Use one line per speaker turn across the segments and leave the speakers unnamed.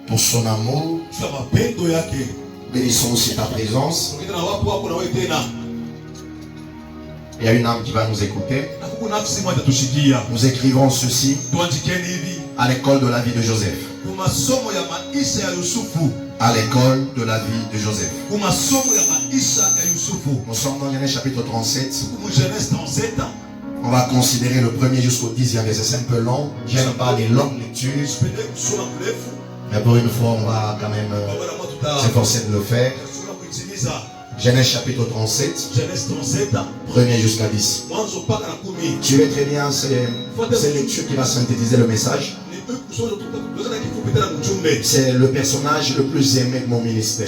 Pour son amour, bénissons aussi ta présence. Il y a une âme qui va nous écouter. Nous écrivons ceci à l'école de la vie de Joseph. À l'école de la vie de Joseph. Nous sommes dans Genèse chapitre 37. On va considérer le premier jusqu'au 10e verset. C'est un peu long. J'aime pas les longues lectures. Mais pour une fois, on va quand même s'efforcer de le faire. Genèse chapitre 37. Premier jusqu'à 10. Tu veux très bien, c'est lecture qui va synthétiser le message. C'est le personnage le plus aimé de mon ministère.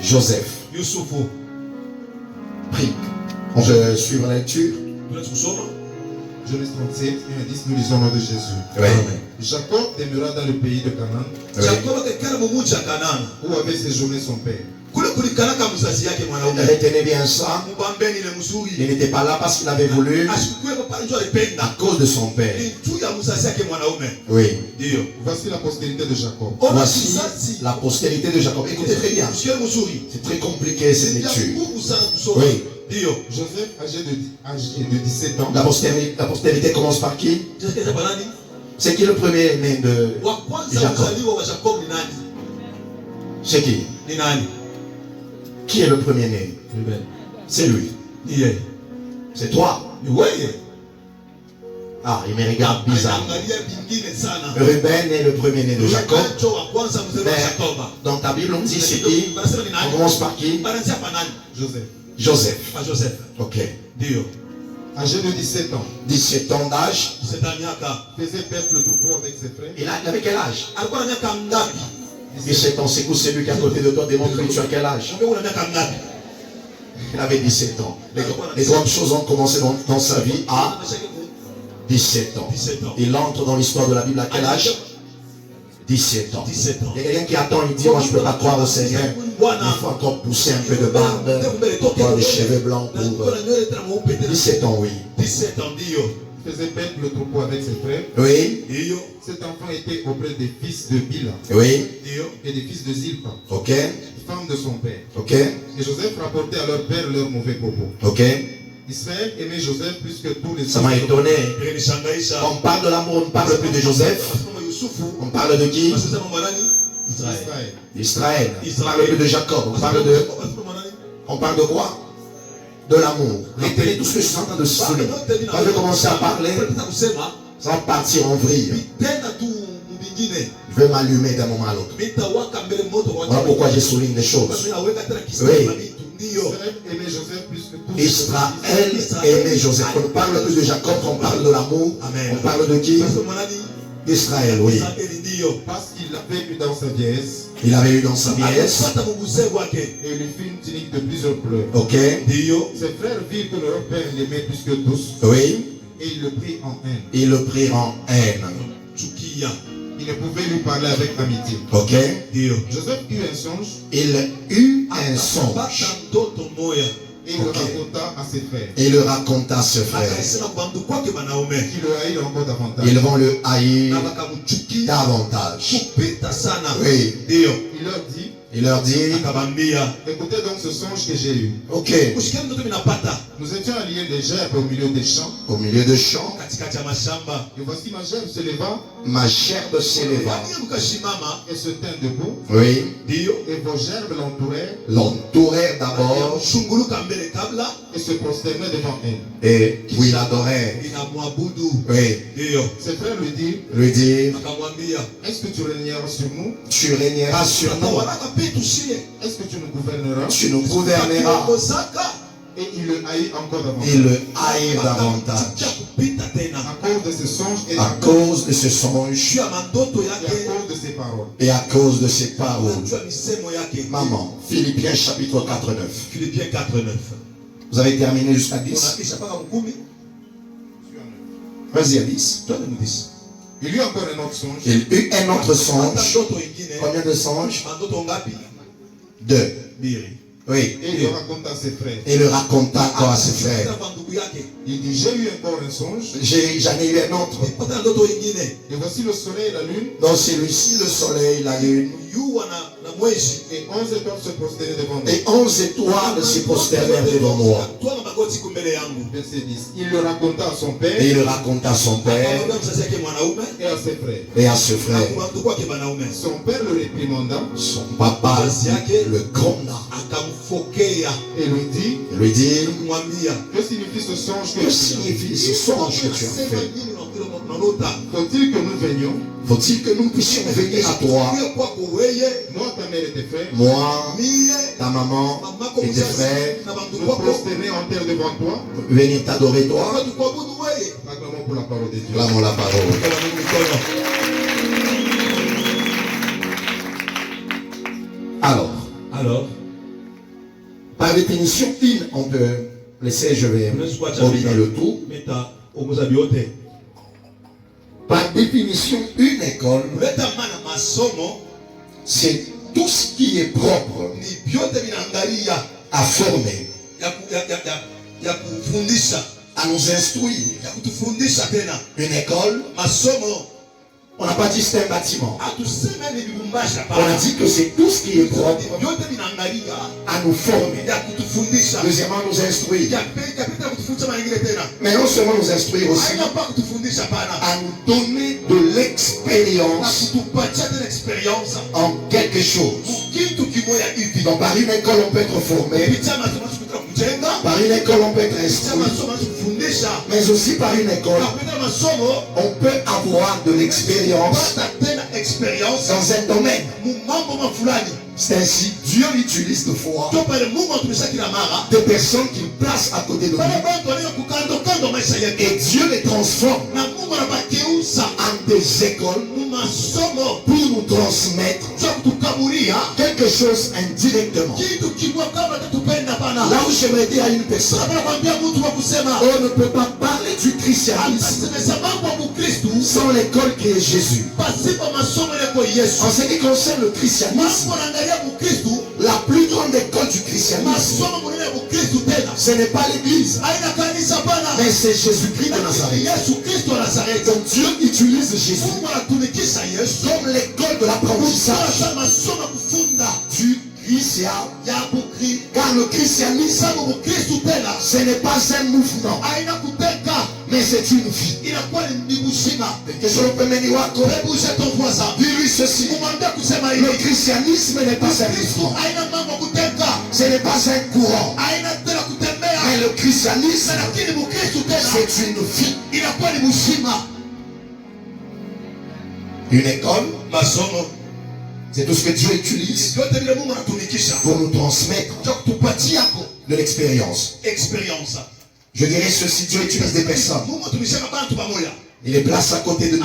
Joseph. Prie. On va suivre la lecture.
Genèse 37, 1 à 10, nous lisons le nom de Jésus.
Oui.
Jacob demeura dans le pays de Canaan, où avait séjourné son père.
Retenez bien ça. Il n'était pas là parce qu'il avait voulu, à cause de son père. Oui.
Voici la postérité de Jacob.
Voici la postérité de Jacob. Écoutez très bien. C'est très compliqué cette lecture. Oui.
Joseph, âgé de 17 ans.
La postérité commence par qui? C'est qui le premier né de Jacob? C'est qui? Qui est le premier né? C'est lui. C'est toi. Ah, il me regarde bizarre. Ruben est le premier né de Jacob. Mais dans ta Bible, on dit c'est qui? On commence par qui?
Joseph.
Joseph. Ok.
Âgé de 17 ans.
17 ans d'âge.
Faisait perdre le troupeau avec ses frères.
Il avait quel âge? 17 ans. C'est où celui qui est à côté de toi? Demande-lui tu as quel âge? Il avait 17 ans. Les grandes choses ont commencé dans sa vie à 17 ans. Il entre dans l'histoire de la Bible à quel âge? 17 ans. Il y a quelqu'un qui attend, il dit, moi je ne peux pas croire au Seigneur. Il faut encore pousser un peu de barbe, avoir des cheveux blancs pour... 17 ans, oui.
17 ans, il faisait perdre le troupeau avec ses frères.
Oui.
Cet enfant était auprès des fils de Bila.
Oui.
Et des fils de Zilpa.
Ok.
Femme de son père.
Ok.
Et Joseph rapportait à leur père leurs mauvais propos.
Ok.
Israël aimait Joseph plus que tous les autres.
Ça m'a étonné. On parle de l'amour, on ne parle plus de Joseph. On parle de qui? Israël. On parle plus de Jacob. On parle de quoi? De l'amour. Retenez tout ce que je suis en train de sonner. Quand je vais commencer à parler, ça va partir en vrille. Je vais m'allumer d'un moment à l'autre. Voilà pourquoi je souligne les choses. Oui. Israël aimait Joseph. On ne parle plus de Jacob, on parle de l'amour. On parle de qui? Israël, oui.
Parce qu'il avait eu dans sa vieillesse.
Il avait eu dans sa vieillesse.
Et il lui fit une tunique de plusieurs couleurs.
Ok.
Ses frères virent que leur père l'aimait plus que tous.
Oui.
Et il le prit en haine.
Il le prit en haine.
Il ne pouvait lui parler avec amitié.
Ok.
Joseph eut un songe.
Il eut un songe.
Et il le raconta à ses frères.
Et le raconta à ses frères.
Qui le haïrent encore davantage.
Ils vont le haïr davantage. Oui. Il leur dit,
écoutez donc ce songe que j'ai eu.
Ok.
Nous étions alliés des gerbes au milieu des champs.
Au milieu des champs.
Et voici ma gerbe se leva.
Ma gerbe s'éleva.
Et se tint debout.
Oui.
Et vos gerbes l'entourèrent.
L'entourèrent d'abord.
Et se prosternaient devant elle.
Et puis l'adoraient. Oui.
Ses frères
lui dirent,
est-ce que tu régneras sur nous?
Tu régneras sur nous.
Est-ce que tu nous gouverneras?
Tu nous gouverneras.
Et il le haït encore davantage.
Il le haït davantage.
À cause de ce songe et
à cause de ce songe
et à cause de ses paroles.
Et à cause de ses paroles. Maman, Philippiens chapitre 4, 9.
Philippiens 4, 9.
Vous avez terminé jusqu'à 10. Vas-y à 10.
Il eut encore un autre songe.
Il eut un autre songe. Combien de songes? 2. Oui.
Et il le raconta à ses frères.
Et le raconta encore à ses frères.
Il dit, j'ai eu encore un songe.
J'en ai eu un autre.
Et voici le soleil et la lune.
Dans celui-ci, le soleil, la lune.
Et 11 étoiles se prosternaient devant nous.
Et 11 étoiles se prosternèrent devant moi.
Verset 10. Il le raconta à son père.
Et il le raconta à son père
Et à ses frères.
et à ses frères.
Son père le réprimanda.
Son papa le gronda.
Et lui dit, que signifie ce songe
Que signifie ce songe que tu as fait?
Faut-il que nous venions?
Faut-il que nous puissions venir à toi?
Moi, ta mère et tes frères.
Moi, ta maman et tes frères,
Nous prosterner en terre devant toi.
venir t'adorer toi.
Acclamons pour la parole de Dieu.
Clamons la parole. Alors, par définition, on peut laisser, je vais combiner le tout. Par définition, une école, c'est tout ce qui est propre à former, à nous instruire. Une école, on n'a pas dit c'est un bâtiment. On a dit que c'est tout ce qui est propre à nous former. Deuxièmement, nous instruire. Mais non seulement nous instruire aussi, à nous donner de l'expérience en quelque chose. Donc par une école on peut être formé, par une école on peut être instruit, mais aussi par une école on peut avoir de l'expérience dans un domaine. C'est ainsi Dieu utilise de fois des personnes qu'il place à côté de lui et Dieu les transforme en des écoles pour nous transmettre quelque chose indirectement. Là où j'aimerais dire à une personne, on ne peut pas parler du christianisme sans l'école qui est Jésus. En ce qui concerne le christianisme, la plus grande école du christianisme, ce n'est pas l'église, mais c'est Jésus-Christ de Nazareth. Donc Dieu utilise Jésus comme l'école de l'apprentissage du christianisme. Car le christianisme, ce n'est pas un mouvement, mais c'est une vie. Que je le peux mener wako. Dis-lui ceci. Le christianisme n'est pas un mouvement. Ce n'est pas un courant. Mais le christianisme, c'est une vie. Une école, c'est tout ce que Dieu utilise pour nous transmettre de l'expérience. Je dirais ceci, Dieu utilise des personnes. Il les place à côté de nous.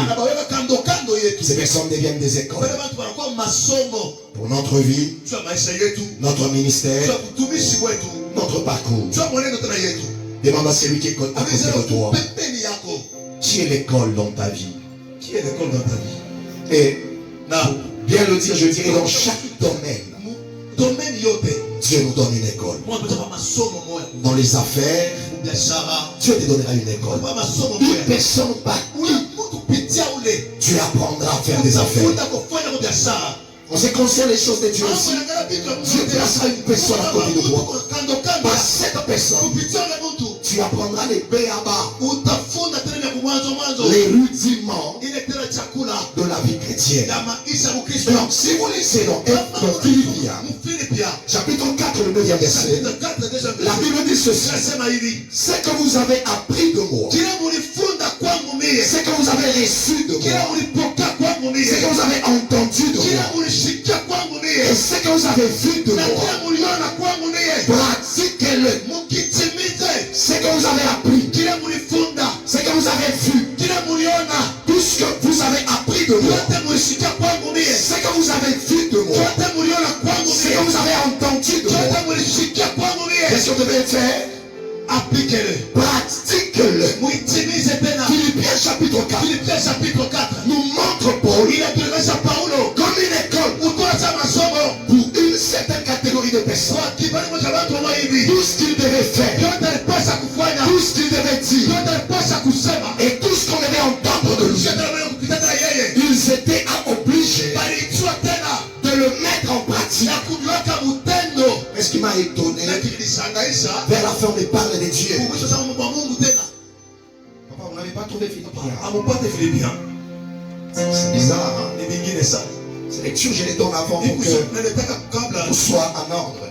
Ces personnes deviennent des écoles pour notre vie, notre ministère, notre parcours. Demande à celui qui est à côté de toi, qui est l'école dans ta vie? Et bien le dire, je dirais dans chaque domaine, Dieu nous donne une école. Dans les affaires, Dieu te donnera une école. Une personne par qui tu apprendras à faire des affaires. En ce qui concerne les choses de Dieu aussi, Dieu placera une personne à côté de toi. Par cette personne, tu apprendras les béabas, les rudiments de la vie chrétienne. Donc, si vous lisez dans Philippiens, chapitre 4, le 9e verset, la Bible dit ceci: ce que vous avez appris de moi, ce que vous avez reçu de moi, ce que vous avez entendu de moi, et ce que vous avez vu de moi, pratiquez-le. Ce que vous avez appris, ce que vous avez vu, tout ce que vous avez appris de moi, ce que vous avez vu de moi, ce que vous avez entendu de moi, qu'est-ce que vous devez faire? Appliquez-le, pratiquez-le. Philippiens chapitre 4 nous montre Paul comme une école pour une certaine catégorie de personnes. Tout ce qu'il devait faire, tout ce qu'il fait on me parle de Dieu?
Papa, vous n'avez pas trouvé Philippiens.
C'est bizarre, hein? Ces lectures, je les donne avant pour que tout soit en ordre.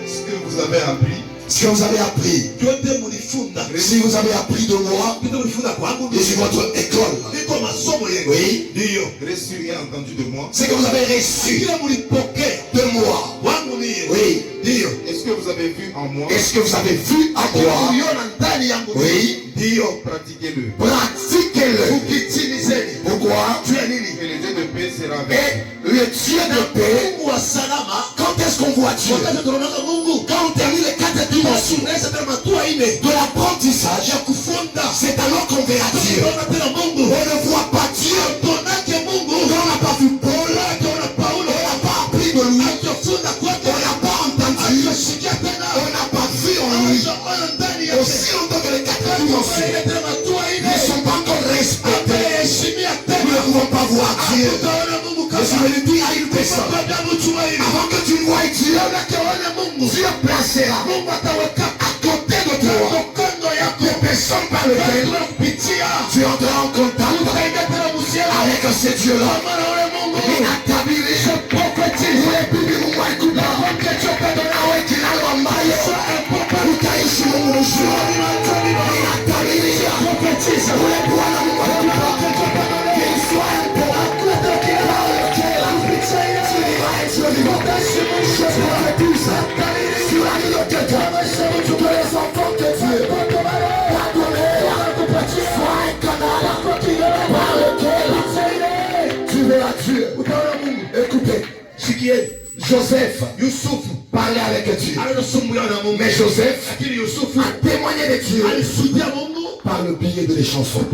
Ce que vous avez appris,
Ce que vous avez appris, si vous avez appris de moi et de votre école, oui,
reçu et entendu de moi,
c'est que vous avez reçu de moi. Oui,
est-ce que vous avez vu en moi?
est-ce que vous avez vu en moi? Oui,
Pratiquez-le.
pratiquez-le. Pourquoi?
Et le Dieu de paix sera avec
Et le Dieu de paix, quand est-ce qu'on voit Dieu? Quand on termine les 4 dimensions de l'apprentissage, c'est alors qu'on verra Dieu. On ne voit pas Dieu. Quand on n'a pas vu Paul, on n'a pas appris de lui, on n'a pas entendu, on n'a pas vu en lui. Aussi longtemps que les 4 dimensions ne sont pas encore respectées, nous ne pouvons pas voir Dieu. Et je vais le dire à une personne, avant que tu ne voies Dieu, Dieu placera à côté de toi des personnes par lesquelles tu entreras en contact avec ce Dieu-là. Tu verras Dieu. Écoutez, ce qui est Joseph, Youssouf parlait avec Dieu. Mais Joseph a témoigné de Dieu par le biais de les chansons.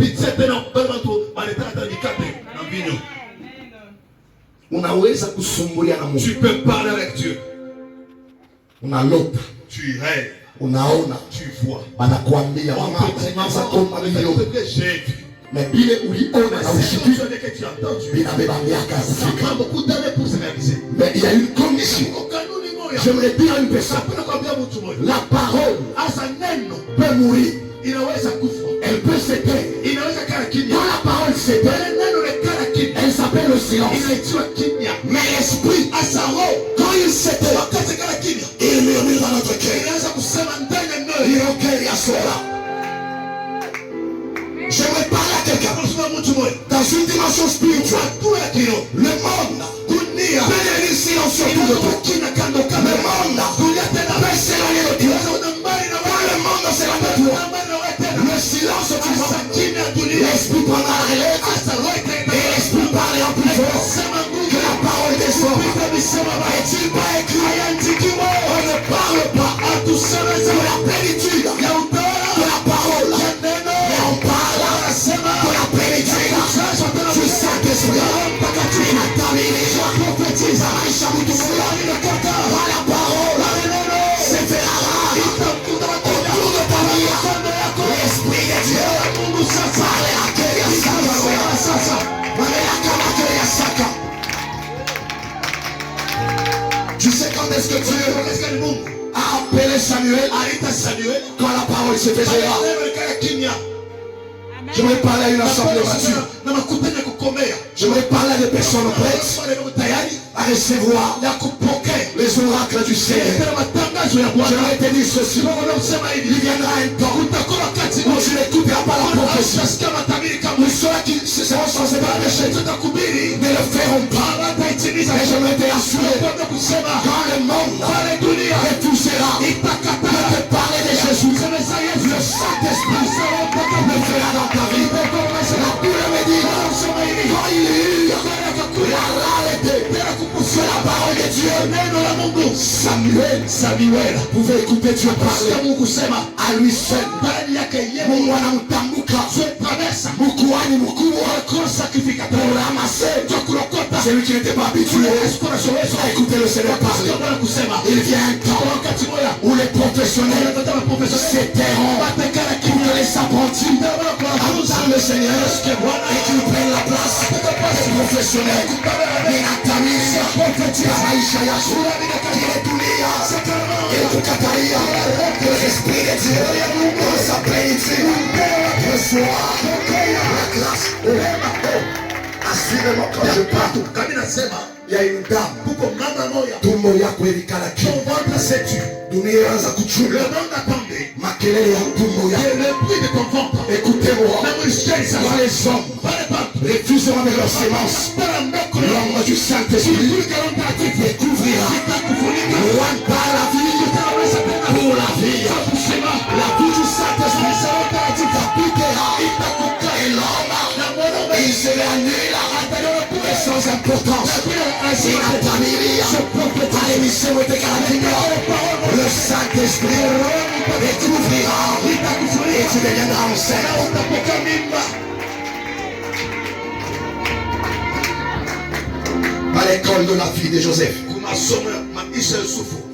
Unaweza kusumbulia na Mungu.
Tu peux parler avec Dieu.
Unalota,
Tu rêves.
unaona,
Tu vois.
wanakuambia mama, anza kuomba milioni. Mais bile uliona na ushiki binabeba miaka ya kufika. Mais il y a une condition. J'aimerais dire à une personne, la parole peut mourir. Elle peut s'éteindre. Quand la parole s'éteint, elle s'appelle le silence. Mais l'esprit, quand il s'éteint, il murmure dans notre cœur. J'aimerais parler à quelqu'un dans une dimension spirituelle. Le monde peut devenir silencieux autour de toi. Le monde peut s'éloigner de Dieu. Quand le monde s'éloigne de toi, le silence tu vois, l'esprit prendra la relève et l'esprit parlera plus fort que la parole des hommes. Est-il pas écrit? On ne parle pas de la plénitude de la parole, mais on parle de la plénitude du Saint-Esprit. Prophétise à la parole, c'est fait la rame autour de ta vie. L'Esprit de Dieu parle à tu sais quand est-ce que Dieu a appelé Samuel? Quand la parole se faisait là. J'aimerais parler à une assemblée mature. J'aimerais parler à des personnes prêtes à recevoir les oracles du Seigneur. J'aimerais te dire ceci. Il viendra un temps où tu n'écouteras pas la prophétie. Ceux qui seront censés faire péché ne le feront pas. Et j'aimerais te rassurer. Quand le monde refusera de te parler de Jésus, le Saint-Esprit le fera dans ta vie. La Bible me dit, quand il eut la rareté de la parole de Dieu, Samuel pouvait écouter Dieu parler à lui seul. Mungu anamtambuka mkuhani mkubwa pour ramasser celui qui n'était pas habitué à écouter le Seigneur parler. Il vient un temps où les professionnels s'éterront pour que les apprentis entendent le le Seigneur et qu'il prenne la place des professionnels. Ninatamiria maisha yako kile dunia ilikukatalia l'esprit de Dieu dans sa plénitude reçoit la grâce. Assurément quand je parle, il y a une dame tumbo yako ilikala kiu, dunia inaanza kuchunga makelele ya tumbo yako. Écoutez-moi, dans les hommes refuseront avec leur sémence l'homme du Saint-Esprit découvrira loin par la vie pour la vie. La vie du Saint-Esprit t'habitera et l'homme il se réannule sans importance. C'est la famille à l'émission de Carabinier. Le Saint-Esprit découvrira et tu deviendras enceinte. À l'école de la fille de Joseph,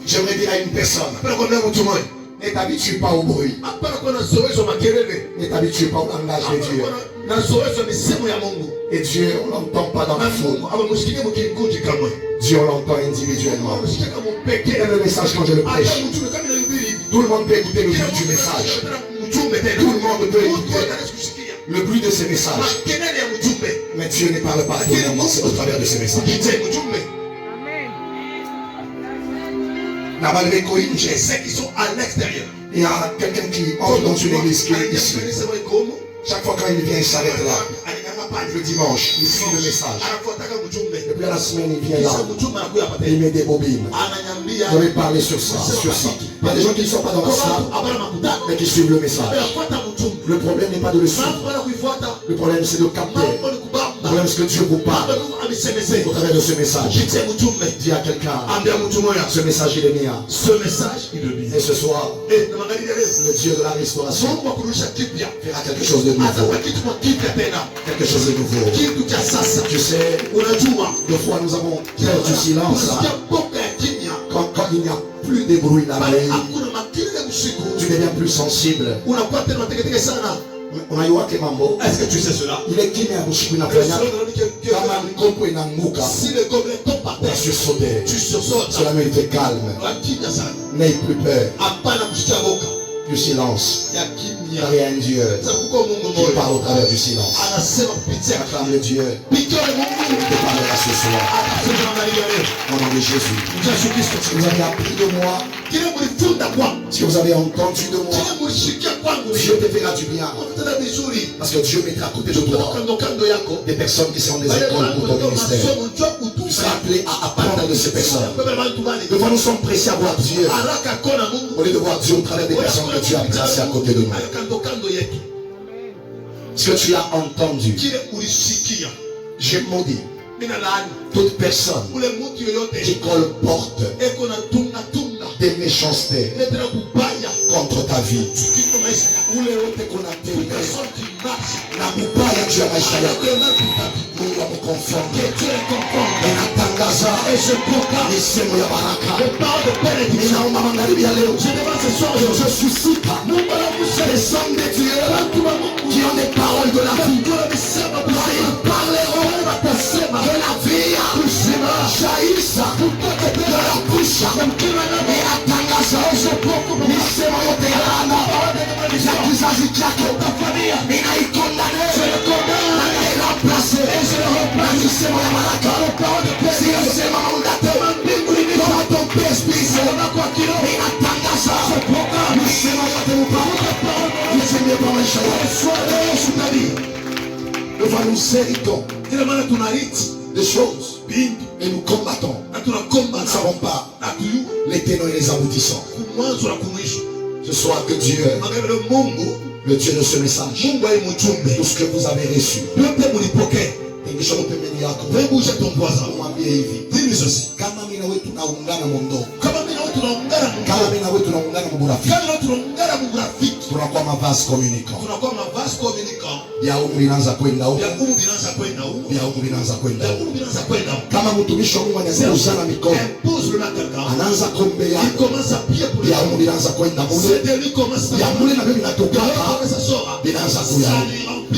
j'aimerais dire à une personne, ne t'habitue pas au bruit, ne t'habitue pas au langage de Dieu. Et Dieu, on l'entend pas dans la foule. Dieu, on l'entend individuellement. Et le message quand je le prêche, tout le monde peut écouter le bruit du message. Tout le monde peut écouter le bruit de ces messages. Mais Dieu ne parle pas à tout le monde, c'est au travers de ces messages.
J'ai ceux qui sont à l'extérieur.
Il y a quelqu'un qui entre dans une église qui est ici. Chaque fois quand il vient, il s'arrête là. Le dimanche, il suit le message. Et puis à la semaine, il vient là. Et il met des bobines. On va parler sur ça, sur ça. Il y a des gens qui ne sont pas dans la salle, mais qui suivent le message. Le problème n'est pas de le suivre. Le problème, c'est de capter. Le problème, c'est que Dieu vous parle au travers de ce message. Dis à quelqu'un, ce message, il est mien. Et ce soir, le Dieu de la restauration fera quelque chose de nouveau. Quelque chose de nouveau. Tu sais, des fois nous avons peur du silence. Quand il n'y a plus de bruit la nuit, tu deviens plus sensible.
Est-ce que tu sais cela?
Il est qui
Si le gobelet tombe par terre, tu sursautes.
Cela mérite calme. N'aie plus peur du silence. Car il y a un Dieu qui parle au travers du silence. Acclame le Dieu qui te parlera ce soir. Au nom de Jésus. Si vous avez appris de moi, si vous avez entendu de moi, Dieu te fera du bien. Parce que Dieu mettra à côté de toi des personnes qui sont des écoles pour ton ministère. Tu seras appelé à apprendre de ces personnes. Devant nous sommes pressés à voir Dieu. Au lieu de voir Dieu au travers des personnes que tu as placées à côté de nous. Ce que tu as entendu, je maudis toute personne qui colporte des méchancetés contre ta vie. Na mubaya juu ya maisha yako, Mungu amekukonfirm. Ninatangaza misemo ya baraka. Ninaomba magharibi ya leo, je suscite les hommes de Dieu qui ont des paroles de la vie. Ils parleront de la vie jaillisse de leur bouche. Ninatangaza misemo yote ya laana ya kizazi chako. Ninaikondane na nairamplace na misemo ya baraka. Siyosema maundate toka ton esprit. Ninatangaza misemo yote upako isemie kwa maisha yako. Devant nous héritons des choses et nous combattons. Nous ne savons pas les tenants et les aboutissants. Ce soir que Dieu, le Dieu de ce message, tout ce que vous avez reçu,
bouger ton voisin. Dis-lui ceci.
kama mimi na wewe tunaungana mondo,
Kama mimi na wewe tunaungana
kama mimi na wewe tunaungana mburafiki,
kama wewe tunaungana murafiki,
tunakuwa mavazi communicant.
tunakuwa mavazi communicant.
Ya umri inaanza kwenda huko,
Ya umri inaanza kwenda huko,
ya umri inaanza kwenda
ya
huko.
umri inaanza kwenda huko.
Kama mtumishi wa Mungu anazungusana mikono,
Impose le nataka.
anaanza kuombea,
Il commence à prier pour
ya umri inaanza kwenda
C'est
mule,
de lui commence à
ya mule na mimi natoka
commence à sortir.
inaanza kuya.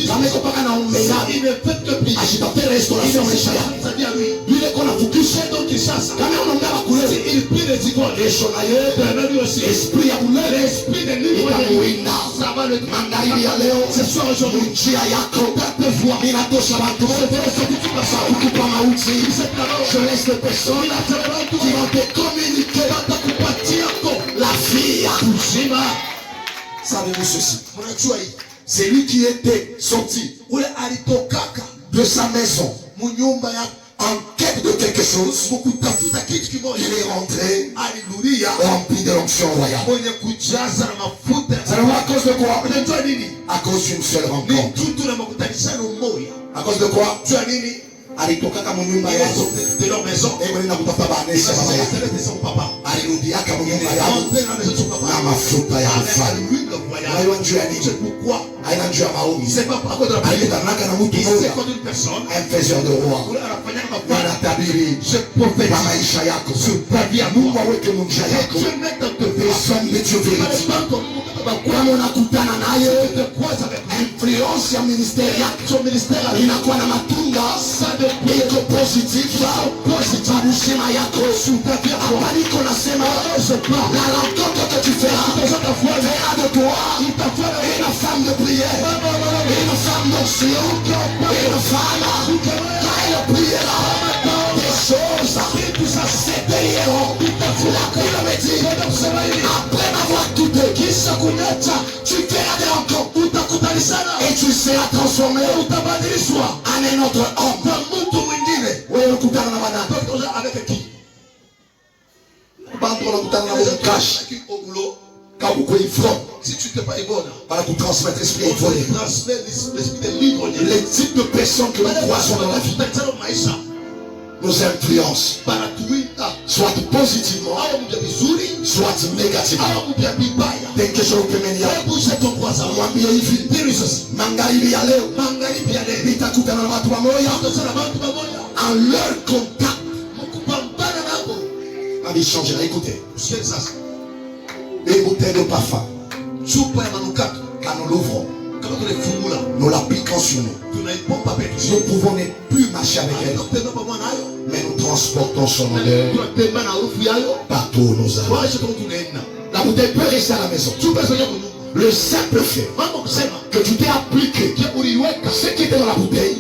Kama iko paka na umbea.
Il ne fait que prier.
Ajitafutie restauration maisha yako.
C'est-à-dire lui.
Yule kona fukisha.
Donc il chasse.
Kama unaongea bakulele.
Il prie les icônes.
Kesho na yeye.
Permet lui aussi.
Esprit ya bulele.
L'esprit de livre. Ça va le
Magharibi ya leo.
Ce soir aujourd'hui.
Njia yako. Ninatosha watu wote. Kukupa mauti. Je laisse les personnes qui vont te communiquer la vie. Savez-vous ceci? C'est lui qui était sorti de sa maison en quête de quelque chose. Il est rentré rempli de l'onction royale. Alors à cause de quoi? À cause d'une seule rencontre. À cause de quoi? Alitokaka munyumba yao
de leur maison.
na kutafuta banesha baba yake. Alirudiaka munyumba yao na mafuta ya mfalme. Hayo njoo ya nini? Haina njoo ya maombi. Alitanaka na mtu mmoja, un faiseur de roi. Anatabiri kwa maisha yako. Mungu aweke munja yako. Personne ne Dieu vérité. Kama unakutana naye, influence ya ministeri yako inakuwa na matunda iko positif kwa mshima yako. Hapa niko nasema la rencontre que tu feras fera de toi une femme de prière, une femme d'action, une femme quand elle priera des choses s'éveilleront. La Bible me dit après m'avoir tout tu feras des rencontres et tu seras transformé en un autre homme. Wewe unakutana na wanadamu avec qui? Bantu unakutana na mkashi kama uko hivyo. Si tu t'es pas égaux, para ku transmettre l'esprit volé. L'esprit de livre. Les types de personnes que nous croisons dans la vie nous influencent, soit positivement, soit négativement. Dès que je vous permets, mwambie hivi, magharibi ya leo nitakutana na watu wamoja en leur contact. Ami changera, écoutez. Les bouteilles de parfum, quand nous l'ouvrons, nous l'appliquons sur nous. Nous pouvons ne plus marcher avec elle, mais nous transportons son odeur partout où nous allons. La bouteille peut rester à la maison. Le simple fait que tu t'es appliqué ce qui était dans la bouteille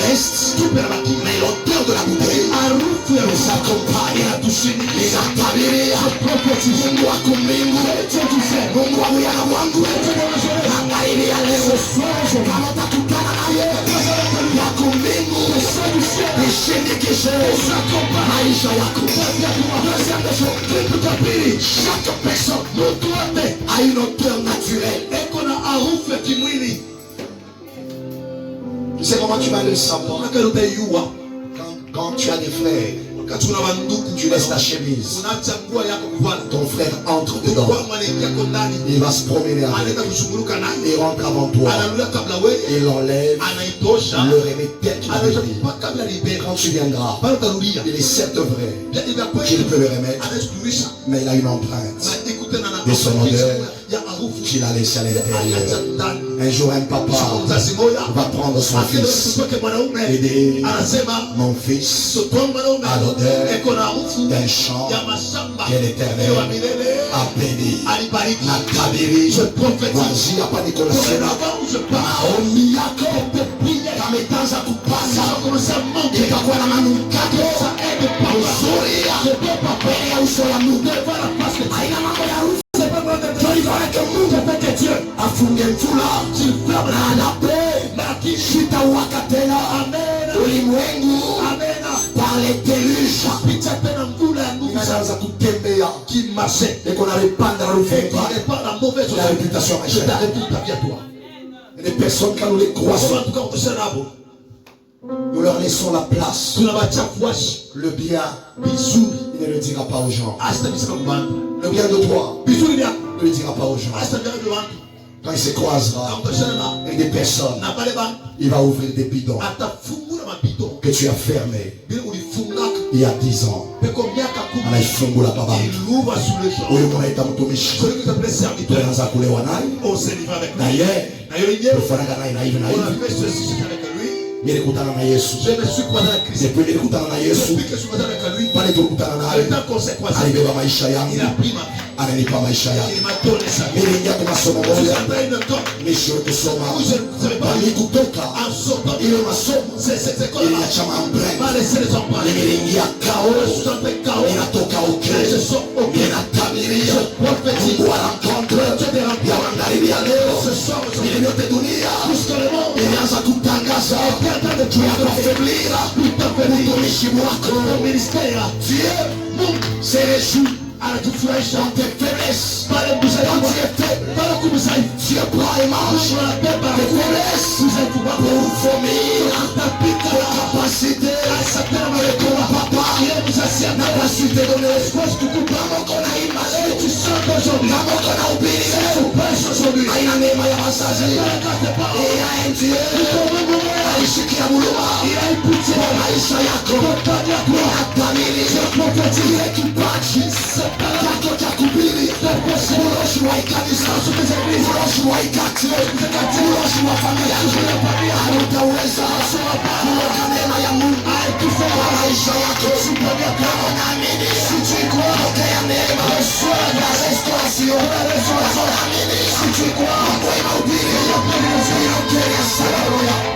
reste, mais l'odeur de la bouteille nous accompagne. Inatabiria Mungu wako mbingu, Mungu wa uyana wangu, magharibi ya leo kama utakutana naye yako mbingu, nishindikishe maisha yako. Chaque personne a une odeur naturelle. Tu sais comment tu vas le savoir? Quand tu as des frères, tu laisses ta chemise, ton frère entre dedans, il va se promener avec, il rentre avant toi, il enlève, le remet tel qu'il avait dit. Quand tu viendras, il est certes vrai qu'il peut le remettre, mais il a une empreinte de son odeur qu'il a laissé à l'intérieur. Un jour un papa va prendre son fils et dire, mon fils a l'odeur d'un champ que l'Éternel a béni. Natabiri, voici hapa niko nasema maombi yako yameanza kupasa, ikakuwa na manukato uzuri ya uso ya Mungu, haina mambo ya harufu. Que Mungu peke Dieu afunge mvula na anape na kishita wakatena ulimwengu par les déluges pita tena mvula ya Mungu inaanza kutembea kimashe et qu'on n'arrive pas dans le fait pas la mauvaise réputation je t'arrête ta vie à toi. Les personnes quand nous les croisons nous leur laissons la place. Le bien, il ne le dira pas aux gens. Le bien de toi, il ne le dira pas aux gens. Quand il se croisera avec des personnes, il va ouvrir des bidons que tu as fermés il y a 10 ans. anaifungula baba.
Il ouvre sur le champ.
Huyo mnaita mtumishi.
Celui que vous appelez serviteur.
Tunaanza kulewa naye.
On se livre avec
Na
lui.
yeye. Tufanana naye na hivi na hivi.
On a fait ceci avec lui.
Nilikutana na Yesu.
Je me suis croisé avec Christ.
Depuis nilikutana na Yesu.
Depuis que je suis croisé avec lui.
Pale tulikutana naye.
Le temps qu'on s'est croisé.
Alibeba maisha yangu.
Il a pris ma vie.
Ananipa maisha yake.
Il m'a donné sa vie.
Niliingia kwa masomo
Je suis
moja.
entré une école.
Misho kusoma.
Vous savez pas.
Bali kutoka.
En sortant.
Ile masomo.
C'est école.
Iliacha mambre.
Pas laisser les enfants.
Niliingia kao.
Je suis entré kao.
Ninatoka uke.
Je sors au bien.
Ninatabiria.
Je prophétise.
Mungu anamkontre. Ya magharibi ya leo.
Ce soir,
Ili yote dunia.
jusqu'à le monde.
Ilianza kutangaza. Tu ya kufaiblir. Utumishi wako.
Au ministère.
Dieu. Mungu. Se réjouit.
Anatufurahisha
Dans tes faiblesses.
pale mkusanyiko.
Quand tu es faible.
Pale kumsaidia.
Dieu prend et mange.
Unabeba
Tes faiblesses.
mkusanyiko wako.
Pour vomir.
Utapika
Tes capacités.
asatana
Et ton papa.
Yeye mzazi
N'a
anataka
pas su te donner l'espoir.
Parce que tu
Kama kona imani.
tu sens aujourd'hui.
Kama kona ubiri.
Tu penses aujourd'hui.
Haina neema ya wazazi. Et ya Dieu. Alishikia muluma. Kwa maisha yako. Ninatabiri. Kile kipaji chako cha kuhubiri. Uloshi wa kanisa. Uloshi wa ikati. Uloshi wa familia. Hautaweza kuweka neema ya Mungu kwa maisha yako. Kama unaamini, pokea neema ya restoration. Kama unaamini, Mungu anahubiri. Inaongelea sana roho yako.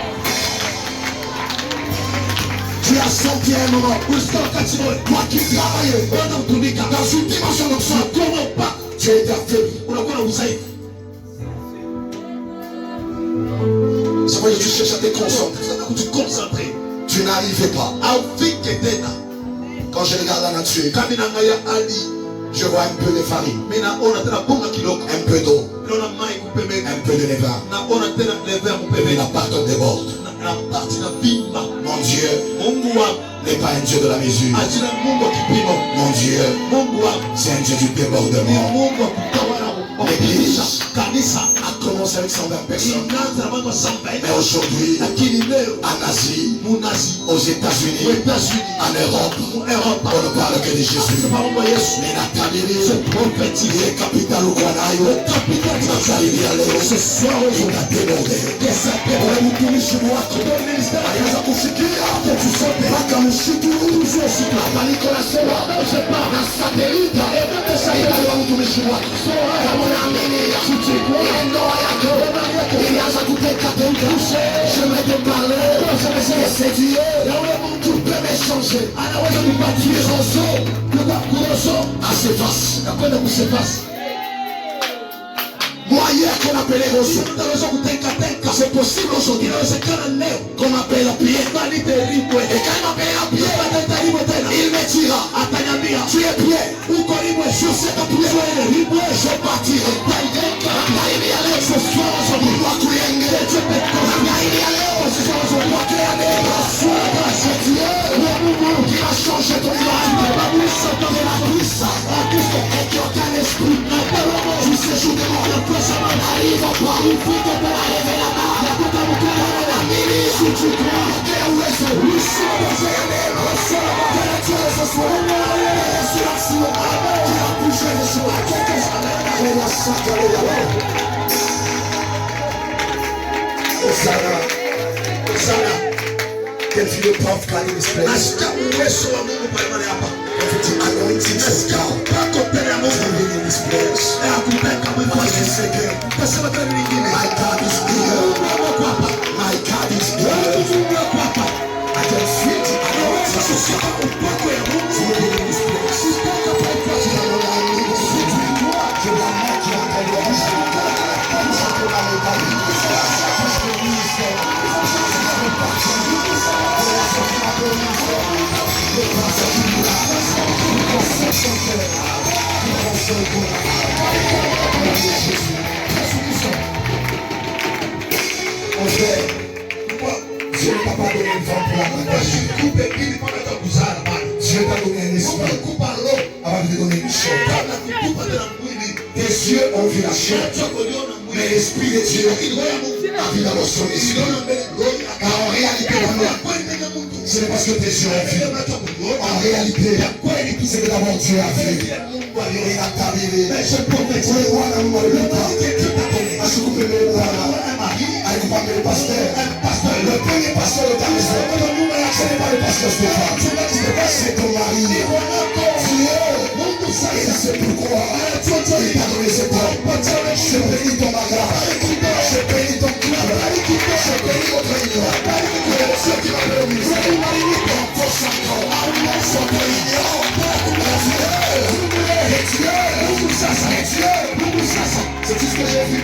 Tu as senti un moment où toi qui travaillais dans une dimension comme ça, comment pas tu es affaibli. C'est pourquoi tu cherches à te concentrer. Tu n'arrivais pas. Quand je regarde la nature, je vois un peu de farine, un peu d'eau, un peu de levain, et la part déborde. Mon Dieu n'est pas un Dieu de la mesure. Mon Dieu, c'est un Dieu du débordement. L'église a commencé avec 120 personnes. Mais aujourd'hui, en Asie, aux États-Unis, en Europe, on ne parle que de Jésus. Mais la Tabiri, il est capital au Guanayo. Ce soir, on a débordé. On a mtumishi wako. Alianza kufikia. Mpaka mshitu. Mabaliko nasema. Na satelita. Ikawa mtumishi wako. Kama unaamini ile ndoa yako ilianza kuteka. J'aimerais te parler. C'est Dieu. Tu peux m'échanger. Assez vaste. Moyen qu'on appelait Rosso. C'est possible aujourd'hui. Qu'on m'appelle à pied. Et quand il m'appelle à pied, il me dira. Tu es pied. Je sais que tu es. Je partirai. Ce soir, je dois couler. C'est Dieu qui va changer ton âme. Et qui aucun esprit du séjour de mort n'arrive pas. Il faut que pour arriver là-bas. Si tu crois que tu es où est-ce ce soir, résurrection, qui a bougé les choses. Et la sacrée Hosanna. Quel fut le pauvre can in this place? Anointing of God. Living in this place. What you say again? My God is here. My God is here. I can feel the anointing of God. Living in this place. Mon frère, Dieu ne t'a pas donné une femme pour la partager. Dieu t'a donné un esprit avant de te donner une chair. Tes yeux ont vu la chair, mais l'esprit de Dieu a vu dans son esprit. Car en réalité, ce n'est parce que tes yeux ont vu, En réalité, c'est que d'abord Dieu a vu. Il a tabiré. Mais je prophétise. Le premier pasteur de ta maison, ce n'est pas le pasteur Stéphane, c'est ton mari. Et c'est pourquoi il t'a donné cet homme. Je bénis ton mariage, je bénis ton couple, je bénis votre union. Ceux qui m'ont permis, dans vos 5 ans, sont c'est tout ce que j'ai vu.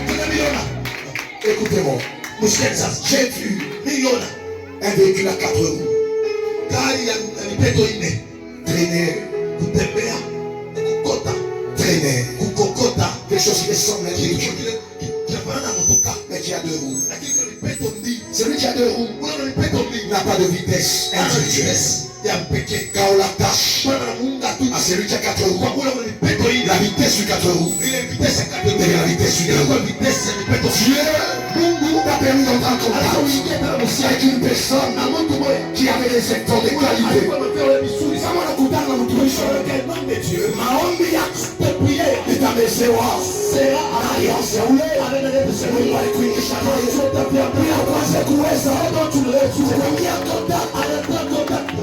Écoutez-moi. J'ai vu un véhicule à 4 roues traîner, quelque chose qui ressemble à un véhicule, mais qui a 2 roues. Celui qui a 2 roues n'a pas de vitesse individuelle. Quand on l'attache à celui qui a 4 roues, la vitesse sur 4 roues devient la vitesse sur 2 roues. Dieu t'a permis d'entrer en contact avec une personne qui avait des secteurs de qualité.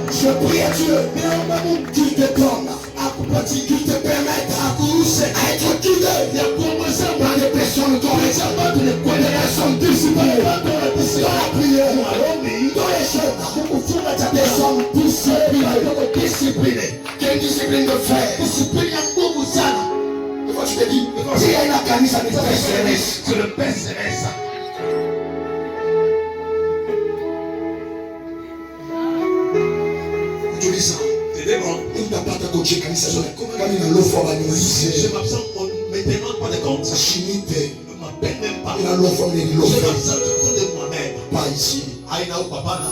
Je prie à Dieu qu'il te donne, qu'il te permette à être guidé par des personnes correctes, des personnes disciplinées, dans la prière, dans les jeunes, des personnes disciplinées, qui a une discipline de fer. Des fois tu te dis, s'il y a une académie, ça ne persévère.
C'est le persévère.
Il t'a pas coaché quand il s'agit de l'eau forme
je m'absente maintenant pas de compte.
Chimie,
ne m'appelle même pas.
il a l'eau forme de l'eau.
Je m'absente de moi-même.
Pas ici.
Aïna ou papa là.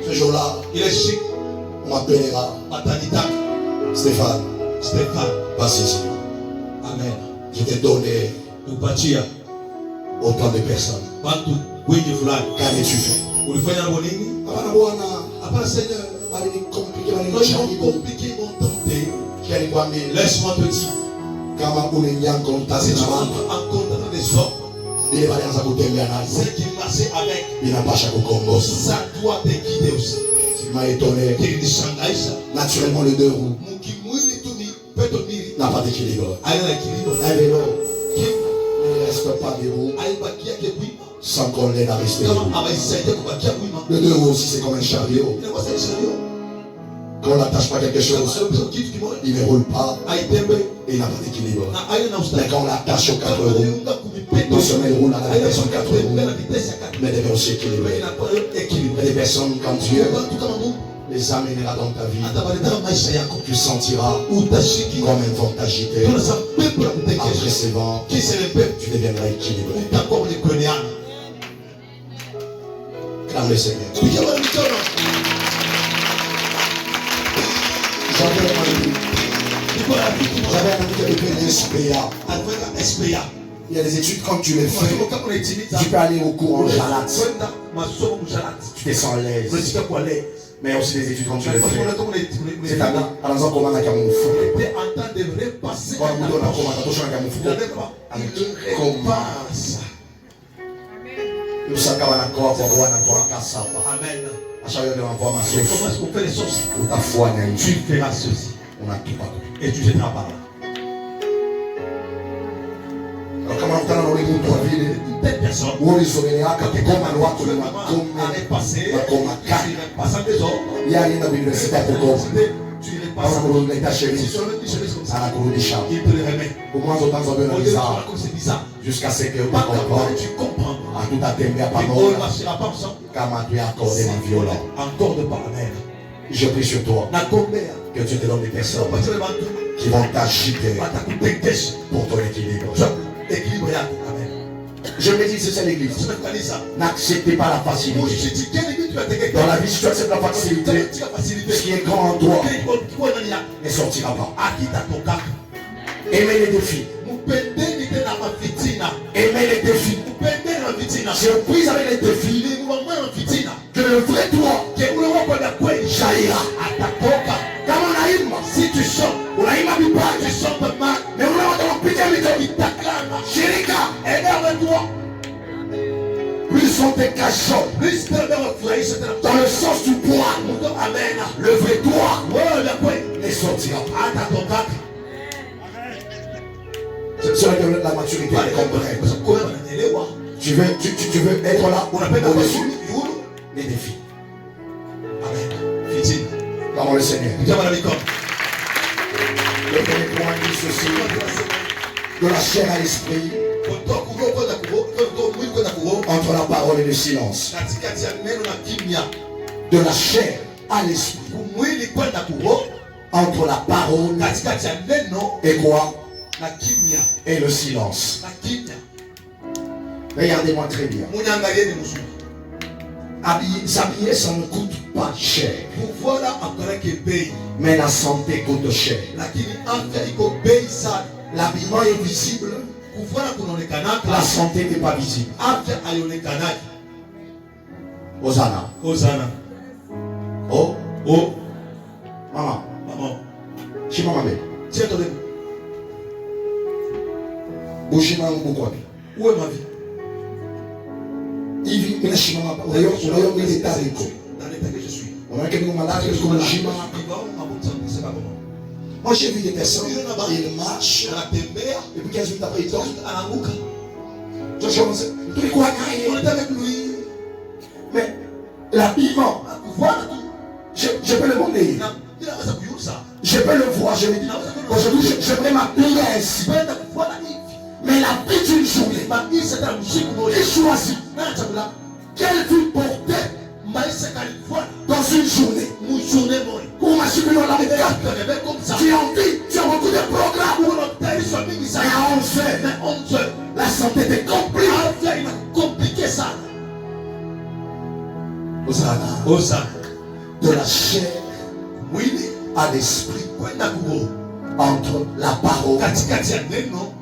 Ce jour-là,
il est chic.
On m'appellera
Patanita.
Stéphane. Passe ici.
Amen.
Je t'ai donné autant de personnes. Qu'avais-tu fait?
Vous le faites à Bonini? Après Seigneur. Compliqué, mon tenté. Laisse-moi te dire.
Quand
si tu rentres en compte des hommes, ceux qui marchaient avec, ça doit te guider aussi.
Il m'a étonné. Naturellement, le 2 roues n'a pas d'équilibre. Un vélo qui ne reste pas des roues sans qu'on l'aide à rester. Le 2 roues aussi, c'est comme un chariot. Quand on n'attache pas quelque chose, il ne roule pas et il n'a pas d'équilibre. Mais quand on l'attache aux 4 roues, non seulement il roule à la vitesse aux 4 roues, mais il devient aussi équilibré. Et des personnes comme Dieu les amènera dans ta vie, tu sentiras comme un vent agité. Après ces vents, tu deviendras équilibré. Clame le Seigneur. J'avais un ami qui avait fait un SPA. Il y a des études, quand tu les fais, tu peux aller au cours en Jalat. Tu te sens à l'aise. Mais il y a aussi des études quand tu les fais. C'est-à-dire, par exemple, comment on a qu'à mon fou. Quand on a comment on a touché à mon fou. Comment nous sommes d'accord pour avoir un cassapa. Amen. À chaque fois qu'on voit ma sauce.
Comment est-ce qu'on fait les sauces?
Ta foi n'a eu.
Tu feras ceci.
On a tout parlé.
Et tu jettras par là.
Alors comment on t'a donné pour toi ville?
Telle personne.
Où ils sont venus à côté comme un roi, comme
année passée,
comme un cas.
Passant des ordres.
Il y a rien dans l'université pour toi.
Tu les passes.
On a l'état chéri. À la cour des champs.
Il te les remet.
Au moins autant ça peut être bizarre. Jusqu'à ce que
tu comprends.
À tout à t'aimer à pas
mort. On ne marchera pas ensemble.
Comment tu as accordé ma violence.
Encore de par la mer.
Je prie sur toi. Que tu te donnes des personnes qui vont t'agiter pour ton équilibre. Je me dis, c'est l'église. N'acceptez pas la facilité. Dans la vie, si tu acceptes la facilité, ce qui est grand en toi ne sortira pas. Aimez les défis. Aimez les défis. Si on prise avec les défis, que le vrai toi jaillira. sont tes cachots. Dans le sens du poids.
Amen.
Le vrai toi
Ouais, la quoi?
ne sortira pas.
Ata toka.
C'est cela que la maturité est complète. Tu veux être là au-dessus des défis.
Amen. Fitine.
Comme le Seigneur.
Dieu va la vie comme.
Le premier point dit ceci. De la chair à l'esprit. Entre la parole et le silence. De la chair à l'esprit. Entre la parole et quoi? Et le silence. Regardez-moi très bien. S'habiller, ça ne coûte pas cher. Mais la santé coûte cher. L'habillement est visible. La santé n'est pas visible. Hosanna.
Hosanna.
Oh.
Oh.
Maman.
Maman.
Chez maman.
Tiens ton début.
Bouchima ou Boukwami.
Où est ma vie?
Il vit une chimama. On a eu l'état de
dans l'état que je suis.
On a quelqu'un malade qui est chima. Moi j'ai vu des personnes, ils marchent, et puis 15 minutes après ils tombent. Je on est avec lui. Mais l'habillement, je peux le demander. Je peux le voir, je me dis, aujourd'hui j'aimerais m'habiller ainsi. Mais la vie d'une journée, il choisit quelle vie porter dans une journée. Pour m'assurer dans la méthode, tu as envie, tu as beaucoup de programmes. Mais à 11h, la santé est compliquée. Hosanna. De la chair à l'esprit. Entre la parole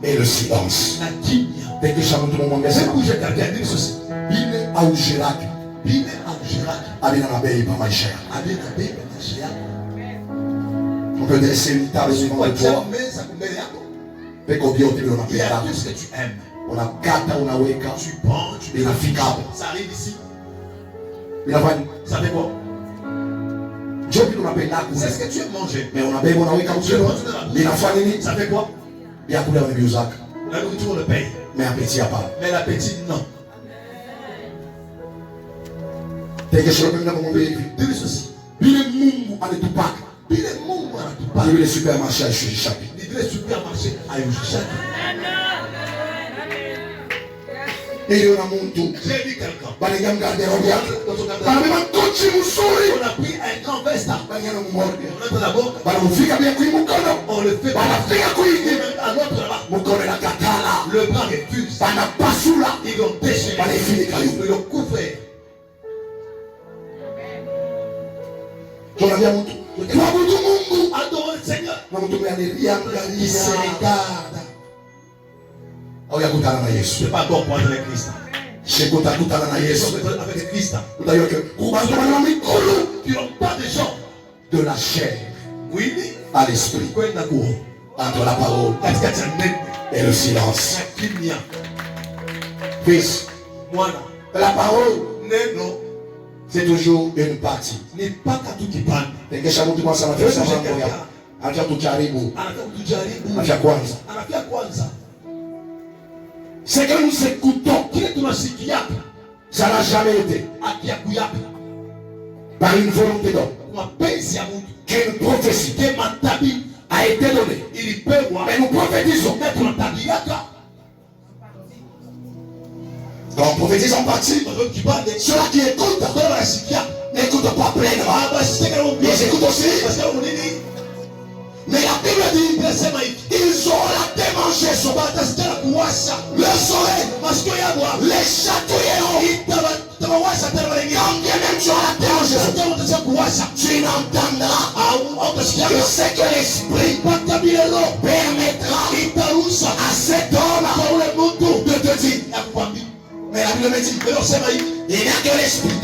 et le silence. Dès que j'avais tout le monde, on peut dresser une table devant le toit. Tout ce que tu aimes. On a kata, on a weka.
Tu prends, tu ça arrive ici. Ça fait quoi? C'est ce que tu aimes manger.
Mais on a bien on a weka.
Ça fait quoi?
La
nourriture on le paye.
Mais appétit à part.
Mais l'appétit non.
Dès que je le paye,
dis ceci.
Bile mungu ametupa. Le supermarché a chaque.
Le supermarché a chaque.
Et il y a un monde.
J'ai vu quelqu'un.
On a pris
un grand veste. On a la boque. On le fait. Le bras refuse. Ils l'ont déchiré. Ils l'ont couvert. Adore le Seigneur. Il se regarde. Je ne vais pas encore prendre avec Christ. Avec Christ. Qui n'ont pas de gens.
De la chair
Oui.
à l'esprit. Entre la parole et le silence. Fils, la parole, c'est toujours une partie.
N'est pas qu'à tout qui parle.
C'est que nous écoutons. Ça n'a jamais été par une volonté d'homme qu'une prophétie a été donnée. Mais nous prophétisons. Quand on prophétise en partie, ceux-là qui écoutent n'écoutent pas pleinement. Ils écoutent aussi. Mais la Bible dit, ils ont la démangeaison, le soleil, les chatouilleront. Quand bien même tu as la démangeaison, tu n'entendras que ce que l'esprit permettra à cet homme de te dire. Mais la Bible me dit, il n'y a que l'esprit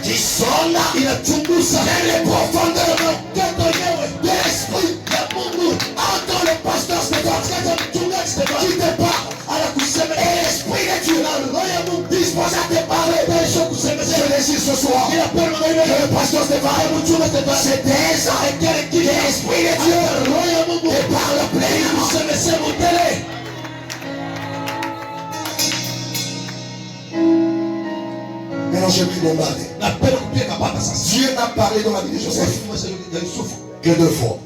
qui sonne dans les profondeurs de l'esprit. Entre le pasteur Stéphane qui te parle et l'esprit de Dieu dispose à te parler. pasteur Stéphane, c'est des arrêtés qui l'Esprit de Dieu et parle pleinement. Maintenant, j'ai pris bombarder. Dieu n'a parlé dans la vie de Joseph que 2 fois.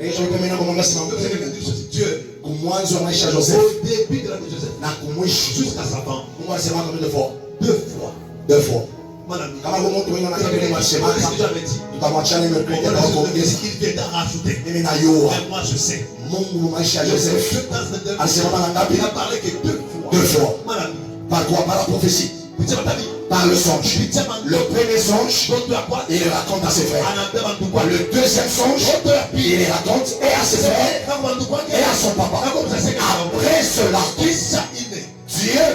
Et je vais maintenant commencer à Dieu. Kumwanzo maisha Joseph. Au début de la vie de Joseph. Na kumwisho jusqu'à sa fin. Mungu alisema combien de fois? 2 fois. 2 fois. Kama kwa mtu mwenye anataka kile mashema. Tutamwachana ile mkete na kuongeza. Mimi najua. Moi je sais. Mungu maisha Joseph. Alisema mara ngapi? Il a parlé que 2 fois. 2 fois. Par quoi? Par la prophétie. Par le songe. Le premier songe, il le raconte à ses frères. Le deuxième songe, il le raconte et à ses frères et à son papa. Après cela, Dieu,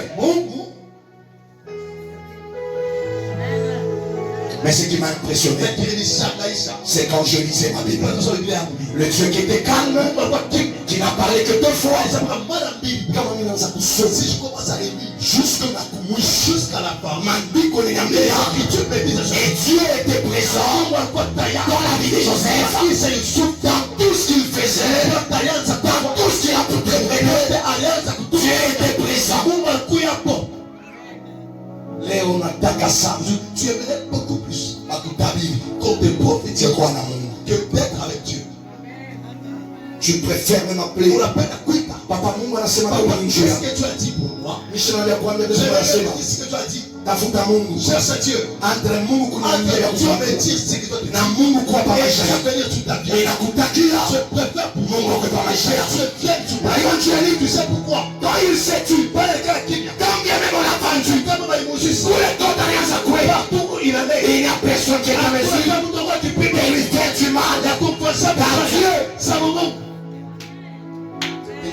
mais ce qui m'a impressionné, c'est quand je lisais ma Bible. Le Dieu qui était calme, qui n'a parlé que 2 fois. Jusqu'à la fin. Et Dieu était présent dans la vie de Joseph, dans tout ce qu'il faisait, dans tout ce qu'il a pu préparer. Dieu était présent. Léon nataka ça. Tu aimerais beaucoup plus qu'on te prophétise que d'être avec Dieu. Tu préfères me m'appeler Papa Mungu anasema kwa njia. Qu'est-ce que tu as dit pour moi? Missionnaire ya kuambia Mungu anasema. Qu'est-ce que tu as dit? Tafuta Mungu. Cherche Dieu. Entre Mungu kuna njia ya kuambia. Na Mungu kwa maisha yako. Ninakutakia. Je préfère pour Mungu kwa maisha yako. Je viens tu. Na hiyo njia ni tu sais pourquoi? Quand il sait tu. Pale kila kimya. Quand bien même on a vendu. Kama maimujisi. Kule tota alianza kuenda. Mungu inaleta. Il n'y a personne qui est à mesure. Kama mtu wako kipindi. Il fait du mal. Ya kumfanya par Dieu. Ça Mungu.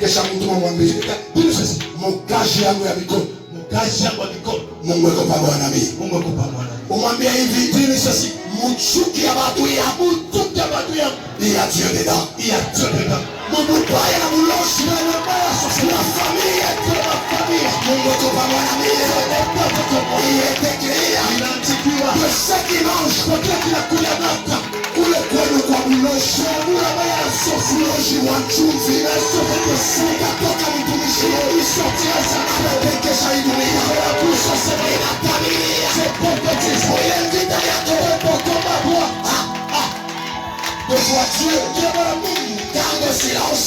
Kesha mtu mwambie mkaji yangu ya mikono, mkaji yangu ya mikono, Mungu yuko pamoja na mimi. Mungu yuko pamoja na mimi. Umwambie hivi, dini sasa mchuki ya watu ya mtu ya watu ya ya Dieu dedans, ya Dieu dedans. Mungu baya na mloshi na mbaya sasa la familia kwa familia. Mungu yuko pamoja na mimi. Il est écrit, il a dit que ceux qui mangent, peut-être qu'il a coulé nata. Kule kwenu kwa mloshi, mula baya sosi mloshi wa chumvi na sote kusika toka mtumishi isotia sana pekesha idunia ya kusha semena tabia c'est prophétisme il est vite à toi pour boi de voiture que la mine garde silence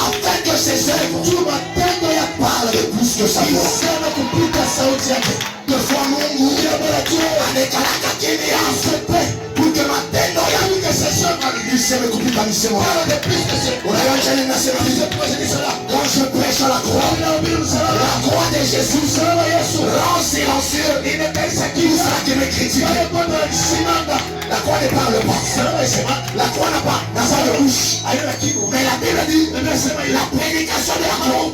afin que ses œuvres tout matendo ya parle de plus que sa voix sana kupita sauti yake de foi Mungu ya Dieu anekalaka kimya asepe pour que matendo ya que ses œuvres niseme kupita misemo unayanja ninasema quand je prêche à la croix de Jésus rend silencieux il ne t'exécute ça qui me critique la croix ne parle pas la croix n'a pas de bouche mais la Bible dit la prédication de la croix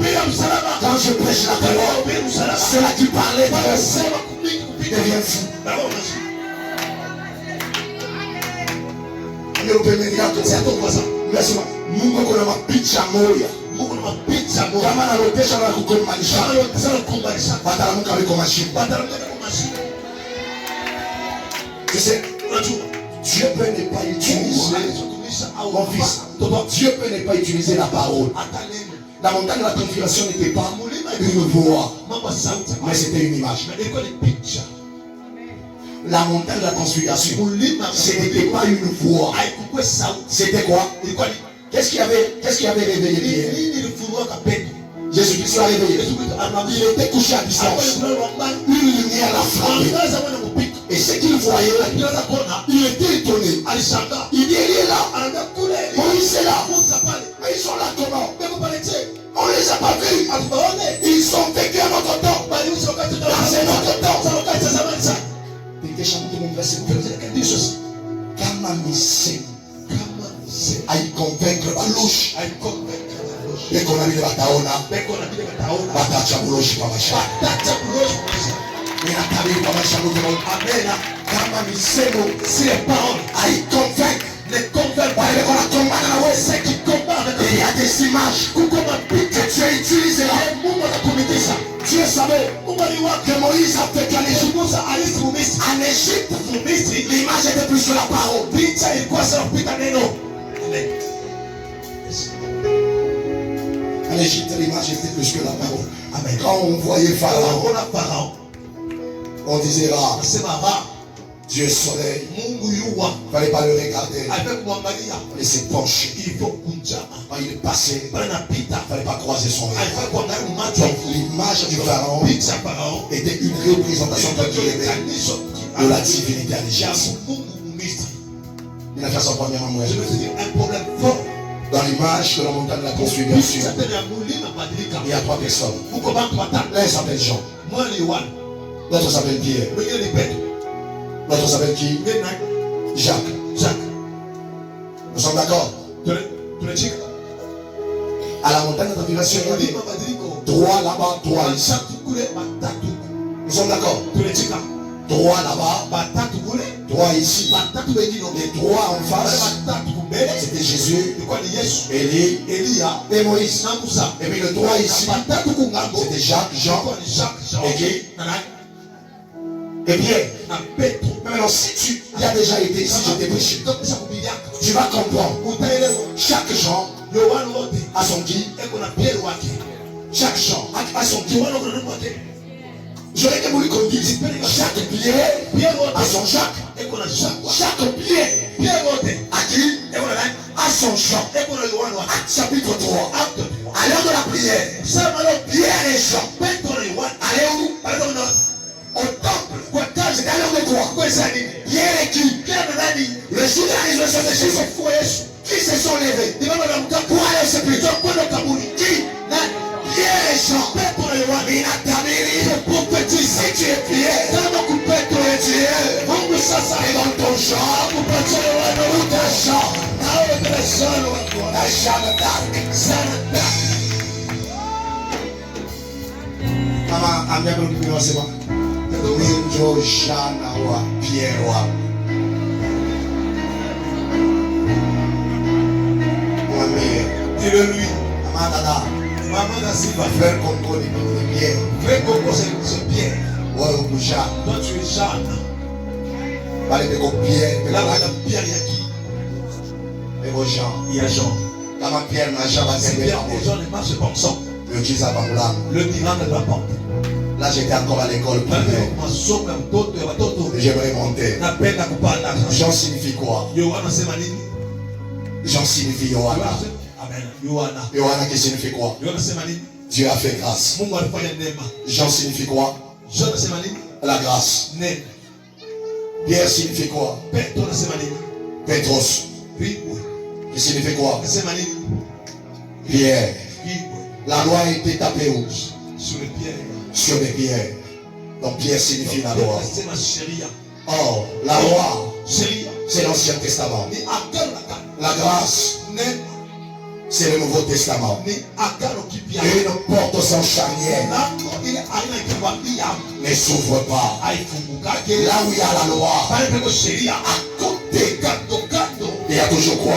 quand je prêche la croix cela qui parlait devient fou. Mungu kuna mapicha moja. Mungu na mapicha moja. Kama anarotesha na kukomanisha. Badala Mungu aliko mashine. Badala Mungu aliko mashine. Tu sais, Dieu peut ne pas utiliser mon fils. Dieu peut ne pas utiliser la parole. La montagne de la configuration n'était pas une voix, mais c'était une image. La montagne de la transfiguration, ce n'était pas une voix. C'était quoi? Qu'est-ce qui avait réveillé Pierre? Jésus-Christ l'a réveillé. Il était couché à distance. Une lumière l'a frappé. Et ce qu'il voyait, il était étonné. Il dit, il est là. Moïse est là. Mais ils sont là comment? On ne les a pas vus. Ils sont vécus à notre temps. C'est notre temps. Kama misemo aikonvaincre balushi beko na vile wataona batacha buloshi kwa maisha ninatabiri kwa maisha yangu amena kama misemo sile parole aikonvaincre les convaincre par les qu'on combat na wewe c'est qui combat il y a des images que tu as utilisé là Mungu anakumitisha Dieu savait que Moïse a fait qu'en Égypte, l'image était plus que la parole. En Égypte, l'image était plus que la parole. Amen. Quand on voyait Pharaon, on disait là, Dieu soleil, il ne fallait pas le regarder. Il s'est penché. Quand il est passé, il ne fallait pas croiser son regard. Donc l'image du Pharaon était une représentation de la divinité à l'Égypte. Il a fait son premier amour.
Un problème fort.
Dans l'image de la montagne de la transfiguration, il y a 3 personnes. L'un s'appelle Jean. L'autre s'appelle Pierre. L'autre s'appelle qui? Jacques. Nous sommes d'accord? À la montagne de la transfiguration, il y a 3 là-bas, 3 ici. Nous sommes d'accord? 3 là-bas, 3 ici. Les 3 en face, c'était Jésus, Élie et Moïse. Et puis le 3 ici, c'était Jacques, Jean et qui? Et Pierre. Mais maintenant, si tu y as déjà été, si je t'ai prêché, tu vas comprendre. Chaque Jean a son qui? Chaque Jean a son qui? J'aurais voulu qu'on dise chaque Pierre a son Jacques. Chaque Pierre a qui? A son Jean. Acte chapitre 3. À l'heure de la prière, Pierre et Jean allaient où? Au temple. C'était à l'heure de quoi? Pierre et qui? Le jour de la résurrection de Jésus. Qui se sont levés pour aller au sépulcre? Qui? Pierre et Jean. Si tu es Pierre, tu es et dans ton Jean, ou ta Jean, la Jeanne d'Arc. Maman, amia pour le c'est bon. Ninjo Jana wa Pierre wa. Mon mère, dis-le lui. Maman dada. Maman da Silva. Frère Congo de Pierre. Frère Congo c'est Pierre. Ouais, au Jean. Toi tu es Jeanne. Parlez de Pierre. Là, Pierre, il y a qui? Et vos Jean. Il y a Jean. Quand Pierre n'a jamais été Pierre, les gens ne marchent pas ensemble. Le divan ne va pas. Là, j'étais encore à l'école. J'aimerais monter. Jean signifie quoi? Jean signifie Yohana. Yohana qui signifie quoi? Dieu a fait grâce. Jean signifie quoi? La grâce. Pierre signifie quoi? Petros. Qui signifie quoi? Pierre. La loi a été tapée où? Sur les pierres. Donc Pierre signifie la loi. Or, la loi, c'est l'Ancien Testament. La grâce, c'est le Nouveau Testament. Et une porte sans charnière ne s'ouvre pas. Là où il y a la loi, à côté, il y a toujours quoi?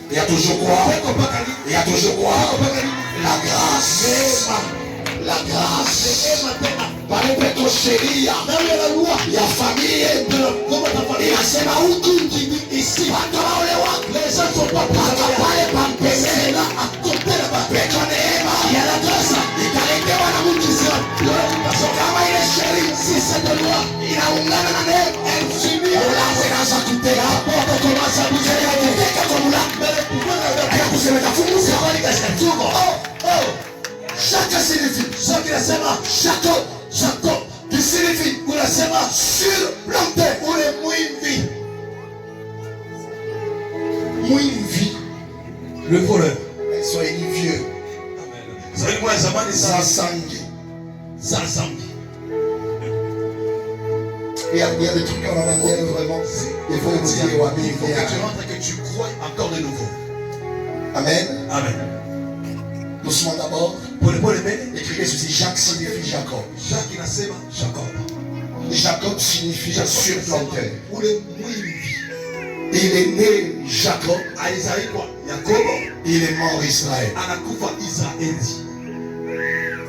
Il y a toujours quoi? Il y a toujours quoi? La grâce. La grâce. Pale peko sheria ya familia inasema huku isi watu waolewa pale pampezela peko neema ya la grasa ikaletewa na muujiza. Kama ile sheria inaungana na neema ulango inaanza kutega hapo kuanza kutega kuteka kwa mlango ayakusemeka funguka. Chaque signifie, ça qui Jacob, qui signifie, vous la surplanté, ou les Mouinvi. Le voleur. Soyez vieux. Zansangi. Il y a des trucs qu'on va dire vraiment. Il faut dire, il faut que tu rentres et que tu crois encore de nouveau. Amen. Doucement d'abord. Écrivez ceci, Jacques signifie Jacob. Jacob signifie surplanté. Il est né Jacob. Il est mort Israël.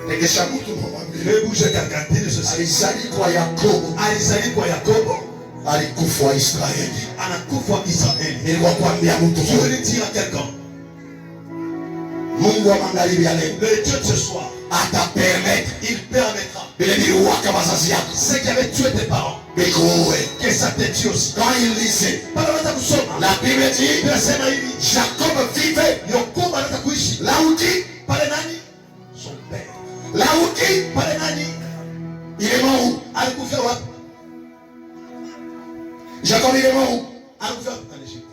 tekesha mtu mwambie.
Hebu je quelqu'un de ceci.
Alizaliwa Yakobo.
Alizaliwa Yakobo.
Alikufa Israeli.
Anakufa Israeli.
Ilikuwa kuambia mtu.
Je veux dire à quelqu'un.
Mungu wa magharibi ya leo.
Le Dieu de ce soir.
Atapermettre.
Il permettra.
Ce
qui avait tué tes parents.
Que
ça te tue aussi.
Quand il lisait. La Bible dit. Jacob vivait. Là où dit.
Son père.
Là où dit. Il est mort où? Jacob il est mort où?
En Égypte.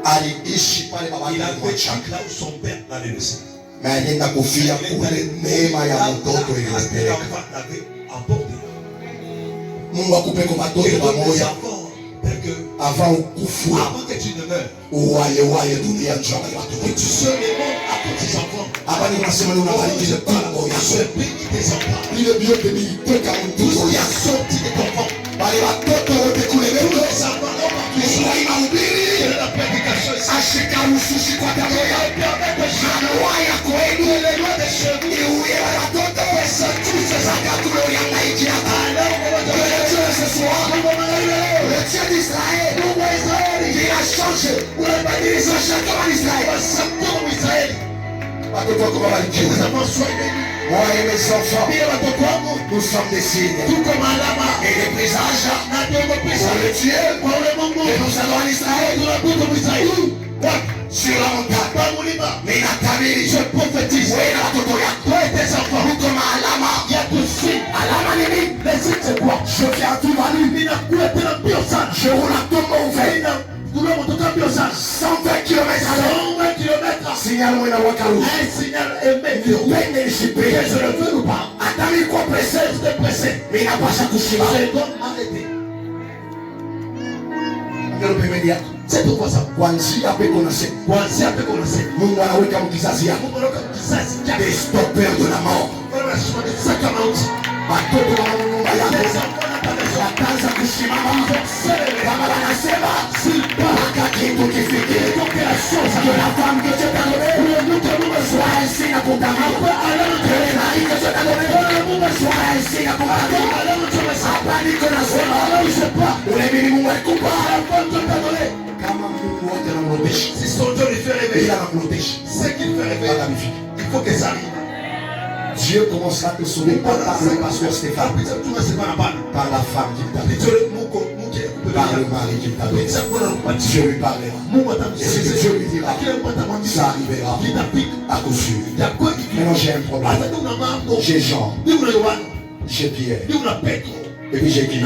Aliishi pale baba
yake
alipochaka.
Là où son père l'avait laissé.
Mais alienda kufia kule neema ya mtoto iliyopeleka. Mungu akupe kwa mtoto pamoja. Avant ukufu.
Avant que tu ne meurs.
Uwaye dunia njama ya watu.
Que tu sois le monde à tous tes enfants.
Hapa ni unasema unabariki tumbo ya
soeur bénis tes enfants.
Ile vyote vilitoka mtu
ya sorti de ton enfant.
Bali watoto wote kule leo.
Les enfants là
Mungu inahubiri.
La prédication ici.
Ashika usushi kwa damu ya Waya kwenu ile yote shemu uye watoto pesa tuze za katuro ya Nigeria. Ce soir, le Dieu d'Israël, Mungu wa Israeli, il a changé. Unabadilisha shaka wa Israeli.
Comme Israël.
Watoto wako wabarikiwe.
Les enfants soient bénis.
Moi et mes enfants,
Pia watoto wangu,
nous sommes des signes.
tuko malama
Et des présages.
na ndio pesa.
Pour le Dieu,
Kwa ule Mungu.
et nous allons en Israël.
Tunakuja kwa Israeli.
Sur la montagne.
Kwa mulima.
Ninatabiri.
Je prophétise.
Wewe na watoto yako.
Toi et tes enfants.
Uko na alama.
Il y a tout signe.
Alama ni nini?
Les signes c'est quoi?
Je viens tout valu.
Ninakula tena mbio sana.
Je roule à tombe ouvert.
Ninakula motoka mbio sana.
120 km à l'heure.
120 km.
Signal moi na wakaru.
Un signal émet.
Upende nishipe.
Que je le veux ou pas.
Atami kwa pressé.
J'étais pressé.
Mais n'a pas ça kushima.
Je dois m'arrêter.
Ngelo pembeni yako.
C'est tout ça.
Kuanzia peko na se.
Kuanzia peko na se.
Mungu anaweka mkizazi yako.
Mungu anaweka kizazi chako.
Des stoppeurs de la mort.
Bwana anashika saka mauti.
Watoto wa nyumba yako.
Wataanza kusimama.
Kama wanasema mpaka kitu kifike. Que la femme que Dieu t'a donnée soit un signe pour ta vie. Que les maris que Dieu t'a donnés soit un signe pour ta vie. Hapa niko nasema ulemini Mungu alikupa. Kama Mungu wote anamrudisha.
Si son Dieu lui fait réveiller,
Il anamrudisha.
ce qu'il fait réveiller, il faut que ça arrive.
Dieu commencera à te sauver pas par le pasteur Stéphane, par la femme qui t'a donné, par le mari qui t'a donné. Dieu lui parlera. Et ce que Dieu lui dira, ça arrivera à coup sûr. Maintenant j'ai un problème. J'ai Jean, j'ai Pierre, et puis j'ai qui?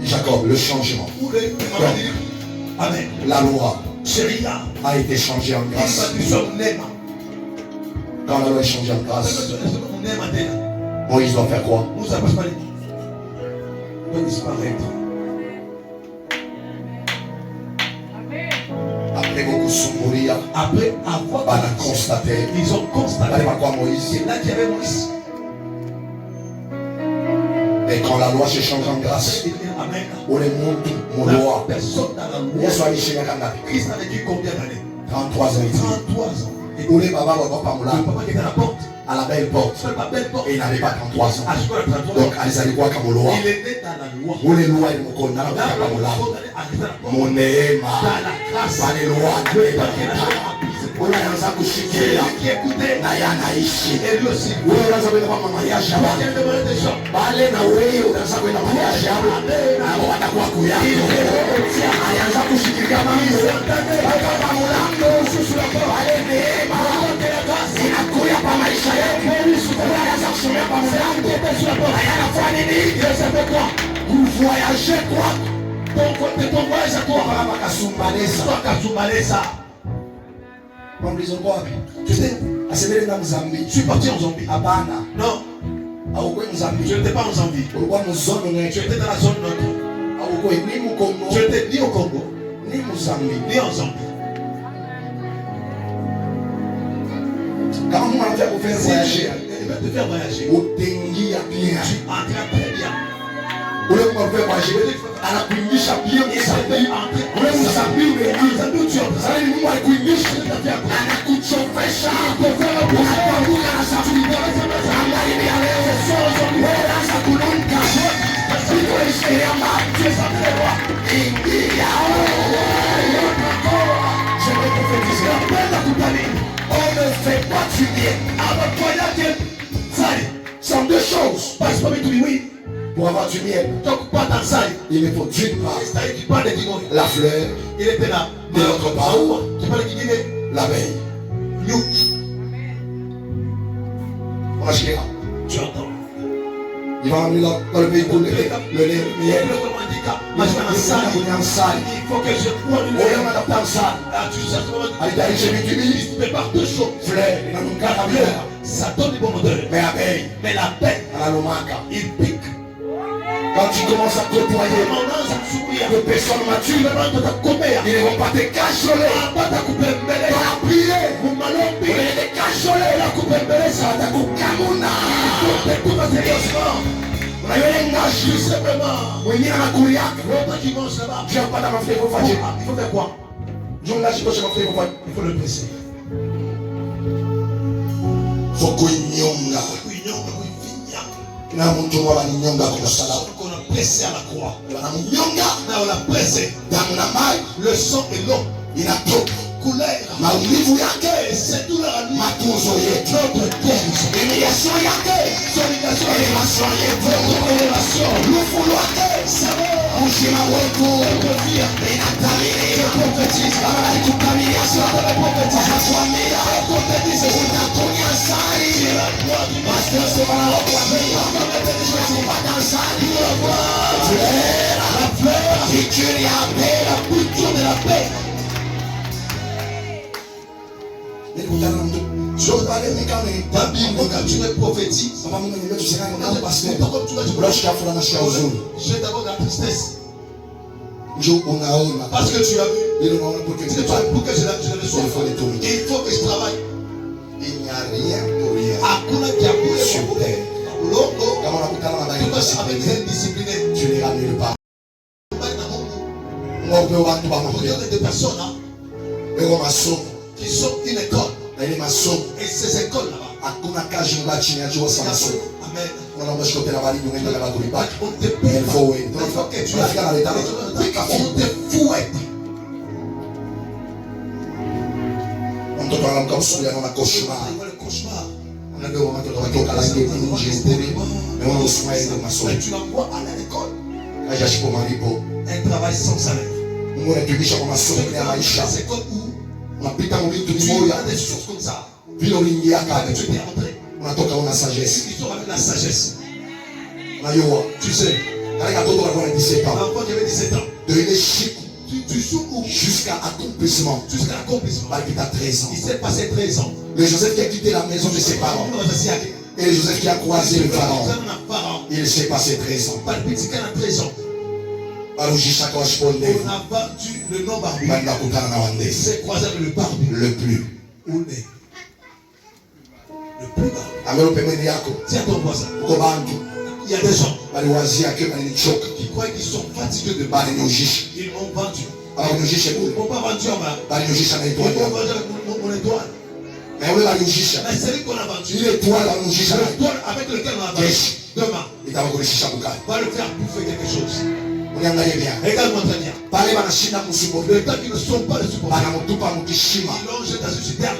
Jacob, le changement.
Amen.
La loi
Sharia
a été changée en grâce. Quand la loi est changée en grâce, Moïse doit faire quoi? Après beaucoup de
après avoir
constaté,
ils ont constaté
quoi Moïse?
c'est là qu'il y avait Moïse.
Et quand la loi se change en grâce,
Amen.
on est monté, mon loi.
Personne dans la loi. Christ a vécu combien d'années?
33 ans.
33 ans.
Et pour les babas, on va pas
Le papa qui était à la porte.
à la belle porte. Et il n'avait pas 33 ans. Donc, allez quoi comme loi?
Il est né dans la loi.
Pour les lois, il me connaît. Mon néma. Pas les lois. Unaanza kushikia na yanaishi. Wewe unaanza kwenda kwa mariage hapa. Bale na wewe unaanza kwenda mariage hapa. Na watakuwa kuyako. Anaanza kushikia mambo. Baba mlango ususu hapo. Bale neema. Inakuja kwa maisha yako. Unaanza kushikia kwa mlango. Anafanya nini? Kuvoyager quoi? Ton voyage à toi. Baba kasumbalesa. Tu sais, je suis parti en Zambie. Non. Je n'étais pas en Zambie. Je étais dans la zone neutre. Je n'étais ni au Congo, ni en Zambie. Quand on va te faire voyager,
il va te faire voyager.
Tu
entres très bien.
Ule mwafe voyager, anakuingisha bien. Ule msafiri umeanza. Sasa Mungu alikuingisha, anakuchora. kusofesha unapoanguka na safari angalia leo unaanza kulunga sio sheria mbaya ingia je vais prophétiser appelle kutalini on ne fait pas tuer avant toi il y a ça sont deux choses parce que tu dis oui pour avoir du miel donc pas dans ça il me faut d'une part c'est-à-dire qu'il parle de la fleur il était là de l'autre part qui parle de l'abeille nous on a cherché tu entends il va amener dans le véhicule le lait le miel il faut que je prenne le lait on adapte en salle allez je m'utilise tu peux par deux choses fleur ça donne du bon odeur mais l'abeille il pique. Quand tu commences à côtoyer des personnes matures, ils ne vont pas te cacholer. Dans la prière, ils te cacholer. Ça va te kukamuna. Il faut faire quoi? Il faut le presser. Il faut na mtu wala nyonga kwa salama kuna pressé à la croix na nyonga na wala pressé damu na maji le sang et l'eau inatoka couleur maumivu yake c'est douleur matunzo yetu notre guérison humiliation yake soligation élévation yetu élévation lufulo yake sawa uzima wetu revient inatabiri prophétise alikutabiri asante prophétise akwambia prophétise unakonya sari la gloire du master c'est pas la gloire la fleur qui tue la paix, la culture de la paix. Je veux parler de ta Bible quand tu es prophétique. J'ai d'abord la tristesse. Parce que tu as vu. C'est pas pour que je le sois. Il faut que je travaille. Il n'y a rien pour rien. Hakuna kiabu sur terre. Avec cette discipline, tu les ramènes pas. Regarde des personnes qui sont une école. Et ces écoles là-bas. Amen. On te paye. Il faut que tu ailles à l'état. On te fouette. On te parle comme ça, il y a un cauchemar. Mais tu l'envoies à l'école. Un travail sans salaire. C'est écoles où tu as des choses comme ça. Tu es entré. Ils sont avec la sagesse. Tu sais. L'enfant qui avait 17 ans. Tu joues où? Jusqu'à accomplissement.
Jusqu'à l'accomplissement.
Il a 13 ans.
Il s'est passé 13 ans.
Le Joseph qui a quitté la maison de ses parents. Et le Joseph qui a croisé le pharaon. Il s'est passé 13 ans. On a
vendu le nom barbu. Il s'est croisé avec le barbu.
Le plus.
Le plus barbu. Tiens ton voisin. Il y a des gens qui croient qu'ils sont fatigués de barbu. Ils m'ont vendu. Ils ne m'ont pas vendu en bas. Ils m'ont vendu avec mon étoile. Mais celui qu'on a vendu, l'étoile avec lequel on a vendu, demain, va le faire bouffer quelque chose. Regarde-moi très bien. Le temps qu'ils ne sont pas les supporters, ils l'ont jeté dans une citerne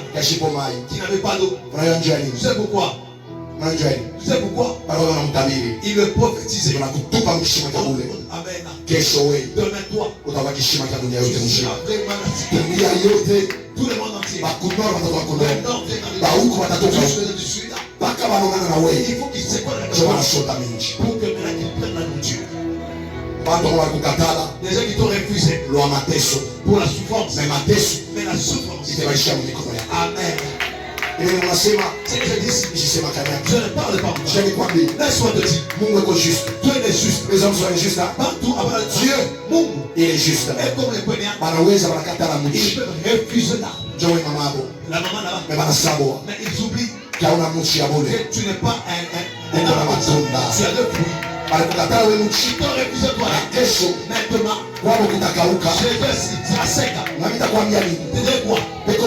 qui n'avait pas d'eau. Tu sais pourquoi? Tu sais pourquoi? Il le prophétisait. Amen. Demain toi. Tout le monde entier. Il faut qu'ils se connaissent pour que maintenant qu'ils prennent la nourriture. Les gens qui t'ont refusé pour la souffrance. Mais la souffrance. Amen. C'est que je dis, je ne parle pas. Laisse-moi te dire, Dieu est juste.
Les hommes sont injustes.
Partout, Dieu,
il est juste.
Et comme les poignards, ils peuvent refuser là. La maman là-bas. Mais ils oublient que tu n'es pas un arbre. Tu as deux fruits. Ils t'ont refusé toi là. Maintenant, je vais sera sec. Tu dis quoi? Il y a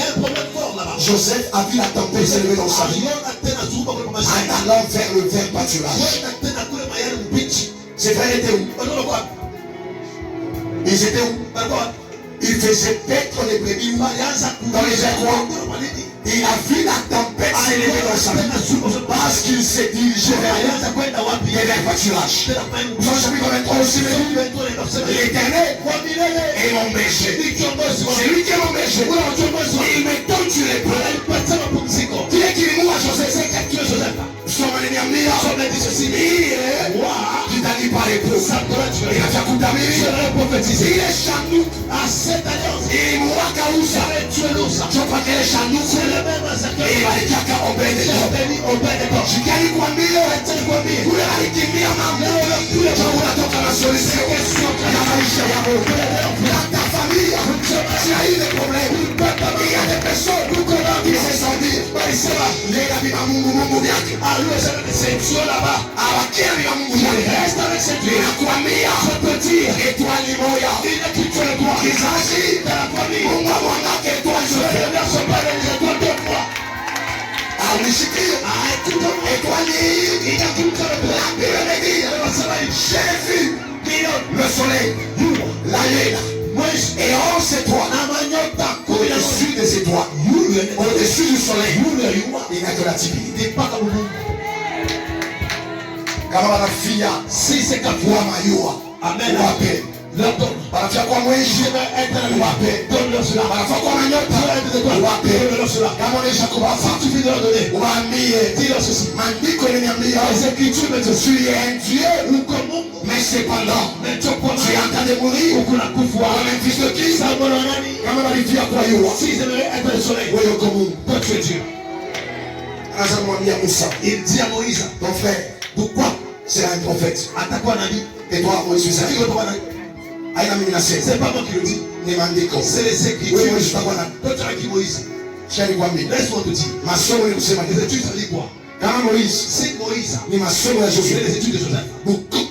un problème fort là. Joseph a vu la tempête s'élever dans sa vie en allant vers le vert pâturage. Ses frères étaient où? Ils étaient où? Ils faisaient paître les brebis dans les écoins. Il a vu la tempête s'élever dans sa vie parce qu'il s'est dirigé vers le pâturage. Jean chapitre 23 aussi me dit l'Éternel est mon berger. C'est lui qui est mon berger. Il me donne du repos. Qui est qui mourra Joseph? Son ennemi a dit ceci. Tu t'as dit par les peaux. Il a fait coup d'amis. Il est chanouk. Il mourra Kaoussa. Je crois qu'elle est chanouk. Il va dire qu'à Obed. Je gagne quoi mieux. Vous l'avez dit mieux maman. Je vous attends comme la solution. Ta famille, tu as eu des problèmes. Il y a des personnes qui se sont dit les amis à Mungu bien. C'est Dieu là-bas. Alors qui est à Mungu? Reste avec cette vie. Je peux dire étoile Limoya. Il est qui tu le dois. Il s'agit de la famille. Mungu a mon âme étoile. Je vais ne sont pas les étoiles de moi. Ah oui, c'est qui? Étoile. Il a tout le j'ai vu le soleil, la lune. Et 11 étoiles au-dessus des étoiles, au-dessus du soleil. Il n'a que la timidité. Kama wanafia sisi kafua mayua. Amen. Wape. Wanafia kwa mweshi. Wape. Wanafia kwa manyota. Wape. Kama unesha kubasa. Waambie. Maandiko inaniambia je suis un Dieu. Mais cependant, tu es en train de mourir. Même fils de qui? Kama wanafia kwa yua. Si j'aimerais être le soleil. Wewe uko Mungu. Toi tu es Dieu. Anamwambia Musa. Il dit à Moïse, ton frère, pourquoi c'est un prophète? Et toi, Moïse, tu sais. C'est pas moi qui le dis. C'est les Écritures. Oui, Moïse, toi, tu as qui Moïse? Laisse-moi te dire. Ma soeur, les études, ça dit quoi? Quand Moïse, c'est Moïse. Mais ma soeur, les études de Joseph. Beaucoup.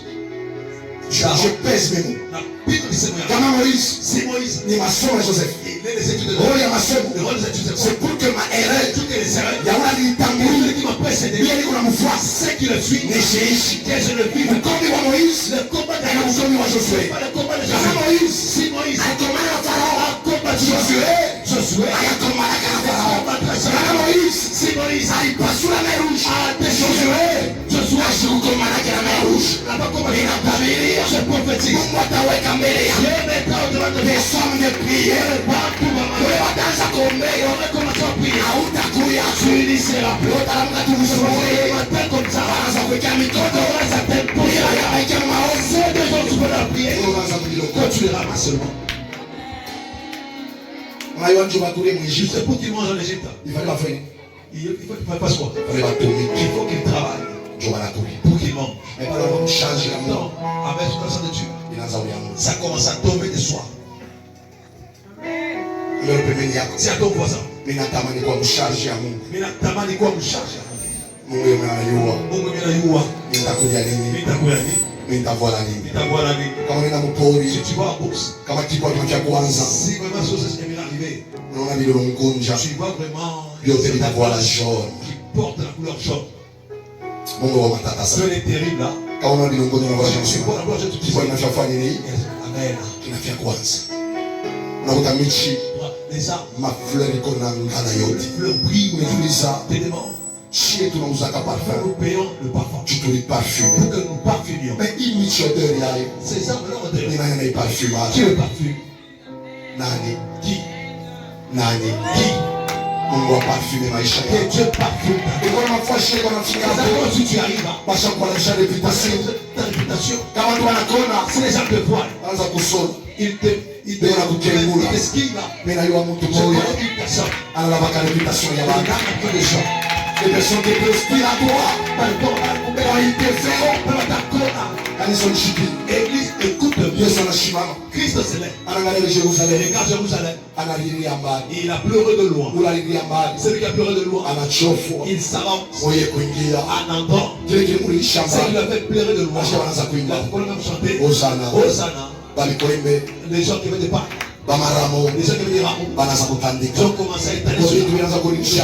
Je pèse mes mots. Quand Moïse, c'est Moïse. Mais ma soeur, Joseph. Oh, il y a ma soeur. C'est pour que ma erreur. Il y a un tambour qui m'a précédé. Il y a une foi. C'est qui le suit. Mais je le vis. Le combat de Moïse. Le combat de Josué. Le combat de Moïse. Si Moïse. Le combat de Pharaon. Le combat de Josué. Josué. Le combat de Pharaon. Moïse. Si Moïse. Il passe sous la mer rouge. Josué. Josué. Je vous commande à la mer rouge. Il n'a pas vu. Je prophétise. Moi, t'as ouais Cambélia. Des sommes de prière. Wewatanza kuombea hautakuya tuilisera utaamka tumshuhurie wanaanza kuweka mikono wanaanza tempoya ya maovu des gens qui veulent prier unaanza kujiloko tu les ramasses seulement maïwanjo batule mu Égypte c'est pour qu'il mange en Égypte il fallait pas faire il faut pas quoi il faut qu'il travaille pour qu'il mange mais pas on change la non avec ce que ça de Dieu ça commence à tomber de soi. Si à ton voisin, ninatamani kuwa msharji ya Mungu. Ninatamani kuwa msharji ya Mungu. Mungu anayua. Mungu anayua. Nitakuja lini? Nitakuja lini? Nitavala nini? Nitavala nini? Kama nina mpori, si tu vois bourse. Kama kipo kinacha kuanza. Si vraiment chose est bien arrivé. Unaona vile mkunja. Tu vois vraiment yote nitavala jaune. Qui porte la couleur jaune. Mungu wa matata sana. C'est terrible là. Kama unaona vile mkunja na jaune. C'est quoi la couleur jaune? Tu vois inafanya nini? Amen. Kinafanya kwanza. Na utamichi ma fleur iko na ngala yote. Fleur brille, mais ça. Chez tout nous a parfum. Nous payons le parfum. Tu te les parfumes. Pour que nous parfumions. Mais il n'y a de rien. C'est ça l'ordre. Il n'y a pas de parfumage. Qui le parfume? Nani. Qui? Nani. Qui? On doit parfumer maïcha. Que Dieu parfume. Et quand on va chez on a fini. D'abord si tu arrives. Parce qu'on a déjà réputation. Ta réputation. Quand on doit la connaître. C'est les gens de voile. Dans un coussol. Il t'esquive. Mais là, il y a un mot alors là, la réputation, il y a des gens. Des personnes qui te inspirent à toi. Quand ils te font, ils sont chipis. Église, écoute bien son achimama. Christ c'est là. En regardant Jérusalem. Regarde Jérusalem. Il a pleuré de loin. Celui qui a pleuré de loin. Il s'avance. En entrant. C'est lui qui a fait pleurer de loin. On a même chanté. Hosanna. Hosanna. Les gens qui veulent des parcs. Bamaramo.
Les gens qui venaient rameaux.
Banazakotandika.
Ils ont commencé à étaler sur la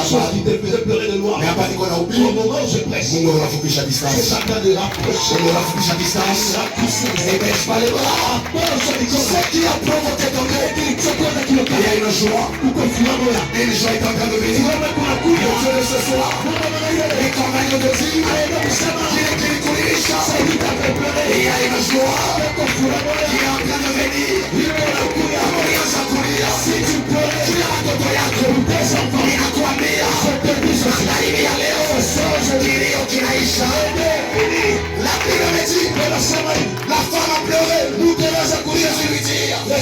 chose qui te faisait pleurer de gloire.
Mais après, on a
Au
oublié.
moment où je presse,
Mungu anafupisha
je
distance.
suis en train de rapprocher.
Mungu anafupisha distance. Et baisse pas les bras. Ce qui a provoqué ton cœur. Il y a une joie. Et une joie est en train de venir. Le Dieu de ce soir. Et quand même de dire. Qu'il est coulisses. Et il y a une joie. Qui est en train de venir. Si tu peux. Tu as toto yako. Inakuambia. Magharibi ya leo. Kilio kinaisha. La Bible me dit. La femme a pleuré. Jésus lui dit. Ne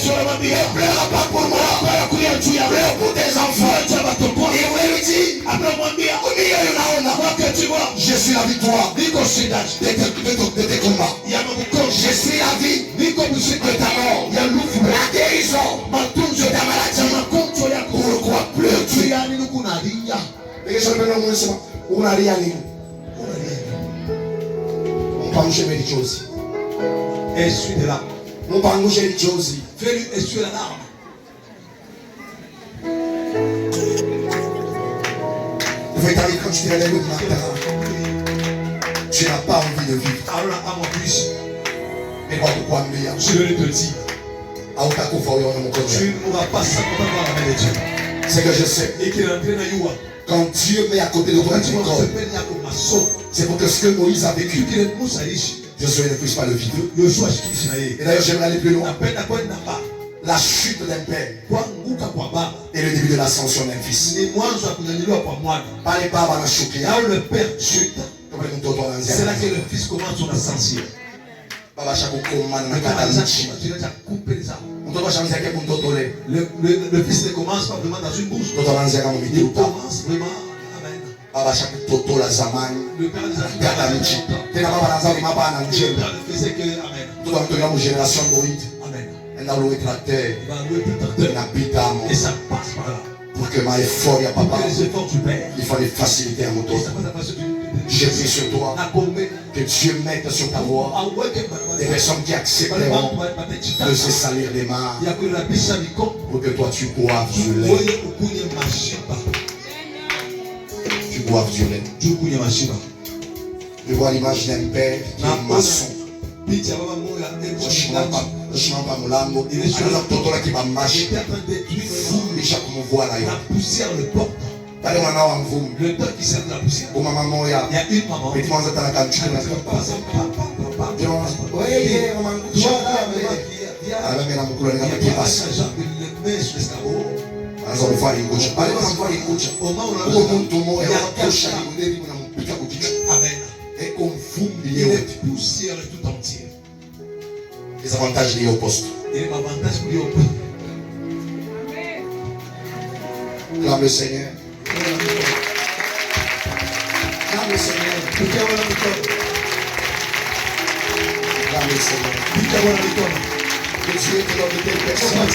pleure pas pour moi. Pleure pour tes enfants. Et on lui dit. Au milieu unaona. Je suis la victoire. De tes combats. Je suis la vie. De ta mort. La guérison. De ta maladie. Pourquoi pleures-tu? Et je me demande seulement. On n'a rien dit. On parle de mes choses.
Essuie de larmes.
On parle de choses.
Fais-lui essuyer la larme.
Vous voyez, quand tu te lèves le matin, tu n'as pas envie de vivre.
Alors à mon fils,
Mais pourquoi me dire?
je vais te dire,
À aucun coup, il mon
tu
côté.
ne mourras pas sans qu'on va la main de Dieu.
C'est que je sais.
Et qu'il est entré dans Youa.
Quand Dieu met à côté de toi
Quand tu
du
vas
corps,
se peiner à comme ma sauce,
c'est pour que ce que Moïse a vécu,
qu'il est mousse à l'issue.
Josué ne puisse pas le vivre.
Yoshua Shikishinaye.
Et d'ailleurs, j'aimerais aller plus loin.
Napenda kwenda pa.
La chute d'un père
Kuanguka kwa baba
et le début de l'ascension d'un fils.
ni mwanzo wa kunyanyuliwa kwa mwana.
Pale baba anashukia.
Là où le père chute,
Kama ni mtoto
c'est là
anaanzia.
que le fils commence son ascension.
Baba shakukoma na
Le père a
kata
déjà
nchi.
tu as coupé les arbres.
Mtoto ashaanzia kwa mtoto le.
Le fils ne commence pas vraiment dans une bouche.
Mtoto anaanzia kama
Il
mitiuta.
commence vraiment. Amen.
Baba shakutotola zamani.
Le père a déjà
Kata nchi. Tena baba anaanza kumapa
Le
ananjema.
père ne faisait que Amen.
Mtoto anatokea mu generation Moïse.
Amen.
Enda louer tracteur.
Il va louer tout tracteur.
Inapita mo.
Et ça passe par là.
Pour que ma effort ya
Pour
papa.
que les efforts du père.
Il faut les faciliter à mon
Et
tour.
ça passe à passer
Je prie sur toi. Que Dieu mette sur ta voix des personnes qui accepteront de se salir les mains pour que toi tu boives du lait. Tu boives du lait. Je vois l'image d'un père qui est maçon. Shimamba mulango anaanza kutotola kibambashi fumbisha kumuvua nayo pale mwana wa mvumu umama moya mwanza talaka nchukuna weye mama alamena mukulu alinga kibasi anaanza kufanya ingocha pale mwana mfanya ingocha uko mtu moya wakosha ni kuna mpika kukichwa et on vumbi
Il
yote
est poussière tout entier.
les avantages liés au poste.
Et l'avantage pour lui,
Clame le Seigneur. Clame le Seigneur. Clame le Seigneur. Que Dieu te donne de telles personnes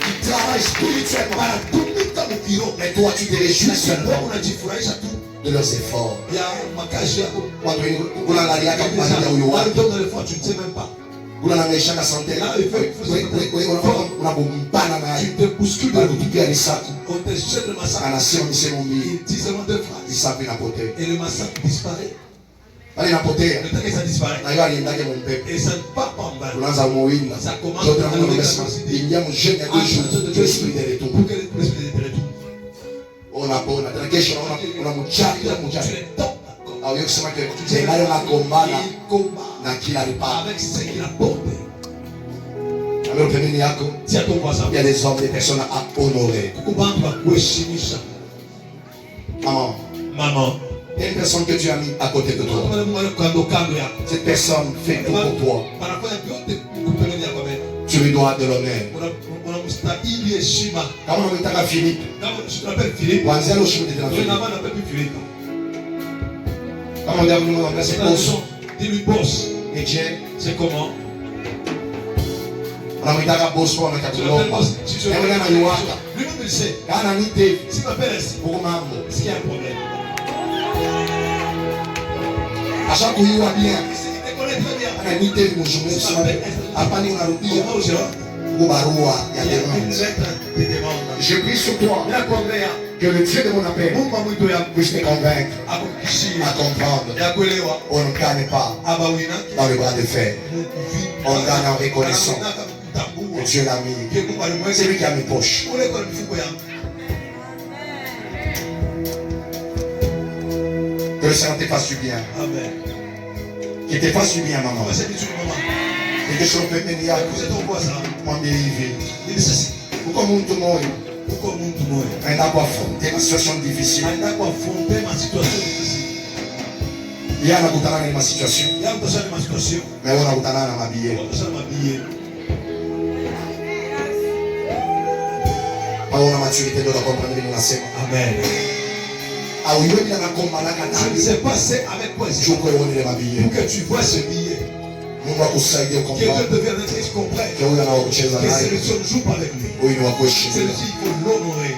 qui travaillent spirituellement. Mais toi, tu te réjouis seulement de leurs efforts. Quand on a la liaque, on a les chats santé. On a beaucoup de panne. On te bouscule de l'outil à l'issaq.
on te jette le massacre.
Il
dit seulement deux phrases. Et le massacre disparaît. Le temps que ça disparaît. Et ça ne part pas en bas. Ça commence à pour que l'esprit de retour.
On a kesho una mchaka au kusema que Sengari unakombana na kila ripaa.
Avec ce qu'il a porté.
Alors pembeni yako il y a des hommes, des personnes à honorer.
Maman.
Il y a une personne que tu as mis à côté de toi. Cette personne fait tout pour toi. Tu lui dois de l'honneur. Quand on m'appelle Philippe, on a zéro chemin de Philippe. Quand on est venu me remplacer boss, et Dieu,
c'est comment?
on a mis ta boss pour me capturer. Et on a mis Waka.
Lui-même il sait.
Quand on a mis Dave,
Si tu m'appelles ainsi,
pour Mambo.
est-ce qu'il y a un problème?
À chaque fois, il va bien.
Il te connaît très bien.
On a mis Dave, mon chemin,
Apani unarudia. Barua ya demande. Je prie sur toi que le Dieu de mon appel puisse te convaincre à comprendre. On ne gagne pas dans le bras de fer. On gagne en reconnaissant que Dieu l'a mis. C'est lui qui a mes poches. Que le Seigneur te fasse du bien. Qu'il te fasse du bien, maman. Et que je peux venir à mon dérivé. Pourquoi mon tournoi? Un d'abord affronter ma situation difficile. Il y a un ma situation. Mais on a un ma billet. Par la maturité de la comprendre mon enseignement. Amen. Je ne sais pas c'est avec quoi je peux ma billet. Pour que tu vois ce billet. Que Dieu devienne un Christ comprenne. Que c'est le seul jour avec lui. C'est le il faut l'honorer.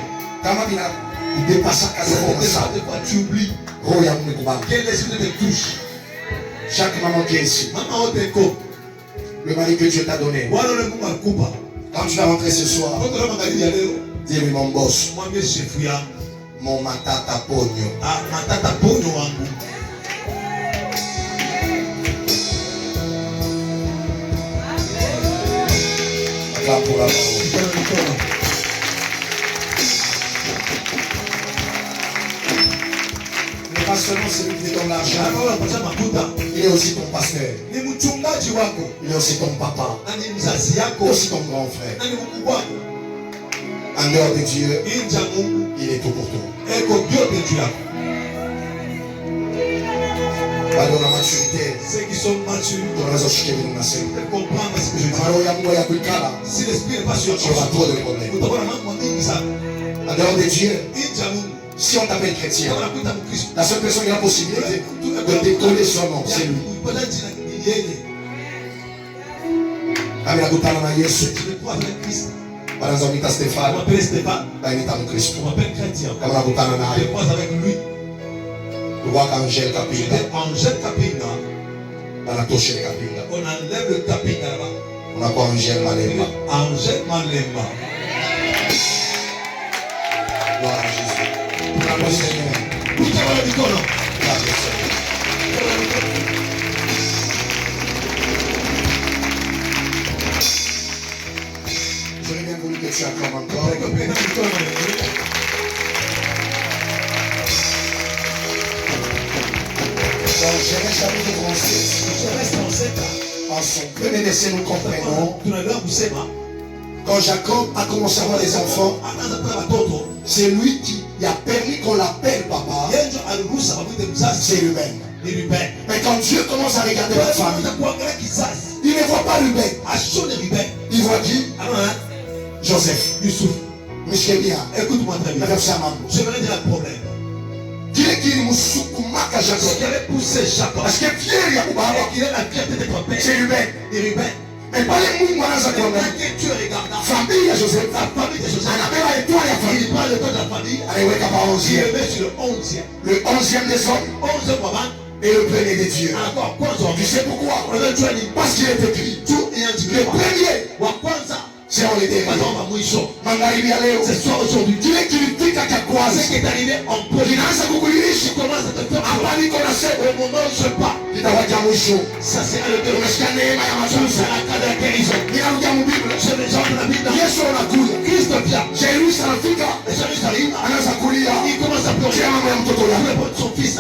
Des fois tu oublies. Quel esprit te touche. Chaque maman qui est ici.
Maman te coupe.
Le mari que Dieu t'a donné. Quand tu vas rentrer ce soir. Dis-lui mon boss. Mon matata pogno.
Ah, matata pogno wangu.
Pour la mais pas seulement celui qui te donne l'argent, il est aussi ton pasteur, il est aussi ton papa, il est aussi ton grand frère. En dehors de Dieu, il est tout pour toi. Dans la maturité,
ceux qui sont matures,
comprendre ce que je dis.
Si l'esprit n'est pas sur
tu auras trop de problèmes. En dehors de Dieu, si on t'appelle chrétien, la seule personne qui a la possibilité de décoller son nom, c'est lui. Amen. Stéphane,
on m'appelle Stéphane,
on
m'appelle chrétien.
Je
croise avec lui.
Angèle Kapinga.
Angèle Kapinga.
On
enlève le Kapinga là-bas.
On a quoi Angèle Malemba.
Angèle Malemba.
Gloire à Jésus. Pour la prochaine. J'aurais bien voulu que tu acclames encore. Dans Genèse chapitre 37, en son premier verset, nous comprenons quand Jacob a commencé à avoir des enfants, c'est lui qui a permis qu'on l'appelle papa. C'est lui-même. Mais quand Dieu commence à regarder la famille, il ne voit pas Ruben. Il voit qui? Joseph.
Youssouf.
Monsieur bien,
écoute-moi très bien. Je vais dire un problème.
Qui avait
poussé Jacob?
Parce que Pierre,
il a la fierté d'être père.
C'est Ruben. Mais pas les mouns,
tu regardes
famille de Joseph.
La famille de Joseph.
Il parle de toi de la famille. Allez, ouais,
il est mis sur le 11e.
Le 11e des hommes.
11e moment.
Et le premier des dieux.
Encore,
tu sais pourquoi? Parce qu'il est écrit. Le premier. C'est on les dérive.
Ce soir aujourd'hui,
tu es critique à ta croise.
Ce qui est arrivé en peu.
Tu
commences à te faire au moment où je pars. Ça c'est le terme. C'est la cas de la guérison. Je vais genre de la Bible. Christ vient. Jérusalem. Il commence à pleurer. Son fils.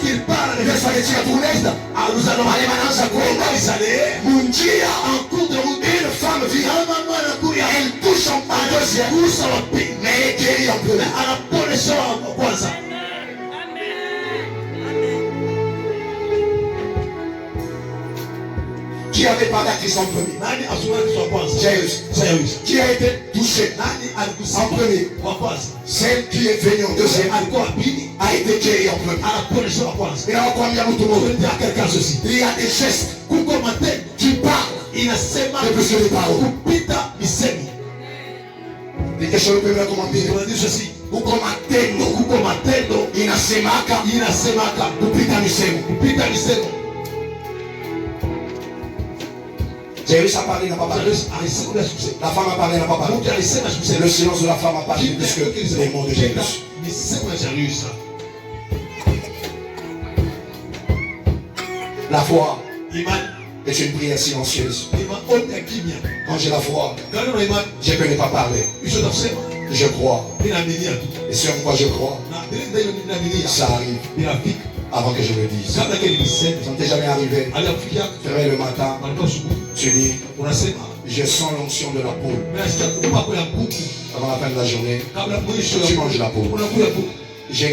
Il parle. Nous allons aller maintenant. En cours de route.
Femme vit, elle touche en deuxième, mais elle est guérie en premier. Qui avait parlé à Christ en premier? Jairus. Qui a été touché en premier? Celle qui est venue en deuxième a été guérie en premier. Et là, il y a des gestes qui parlent.
Inasema
kupita
misemi.
Nikesho lupemela kumwambia
ceci.
Kuko matendo inasemaka
kupita misemo. J'ai réussi à parler, n'a pas parlé. La femme a parlé, n'a pas parlé. Le silence de la femme a parlé plus que les mots de Jésus. La foi est une prière silencieuse. Quand j'ai la foi, je peux ne pas parler. Je crois. Et sur quoi je crois, ça arrive avant que je le dise. Ça ne t'est jamais arrivé. Fermé le matin, tu dis, je sens l'onction de la poule. Avant la fin de la journée, tu manges la poule. Je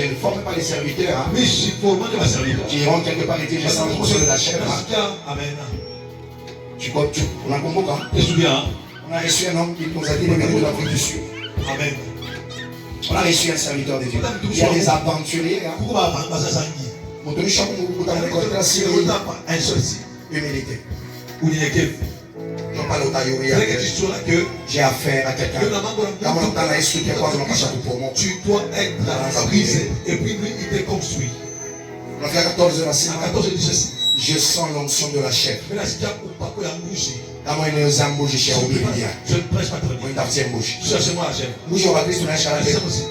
ne forme pas les serviteurs qui iront quelque part et disent, je sens l'onction de la chèvre. On a convoqué. On a reçu un homme qui nous a dit les menus de l'Afrique du Sud.
Amen.
On a reçu un serviteur de Dieu. Il y a des aventuriers. Humilité. Non pas l'otaïoria. J'ai affaire à quelqu'un.
Tu dois être brisé. Et puis lui, il te construit.
On a fait 14 heures à 14 je sens l'onction de la chèvre.
Je ne prêche pas très bien. Cherchez-moi la chèvre.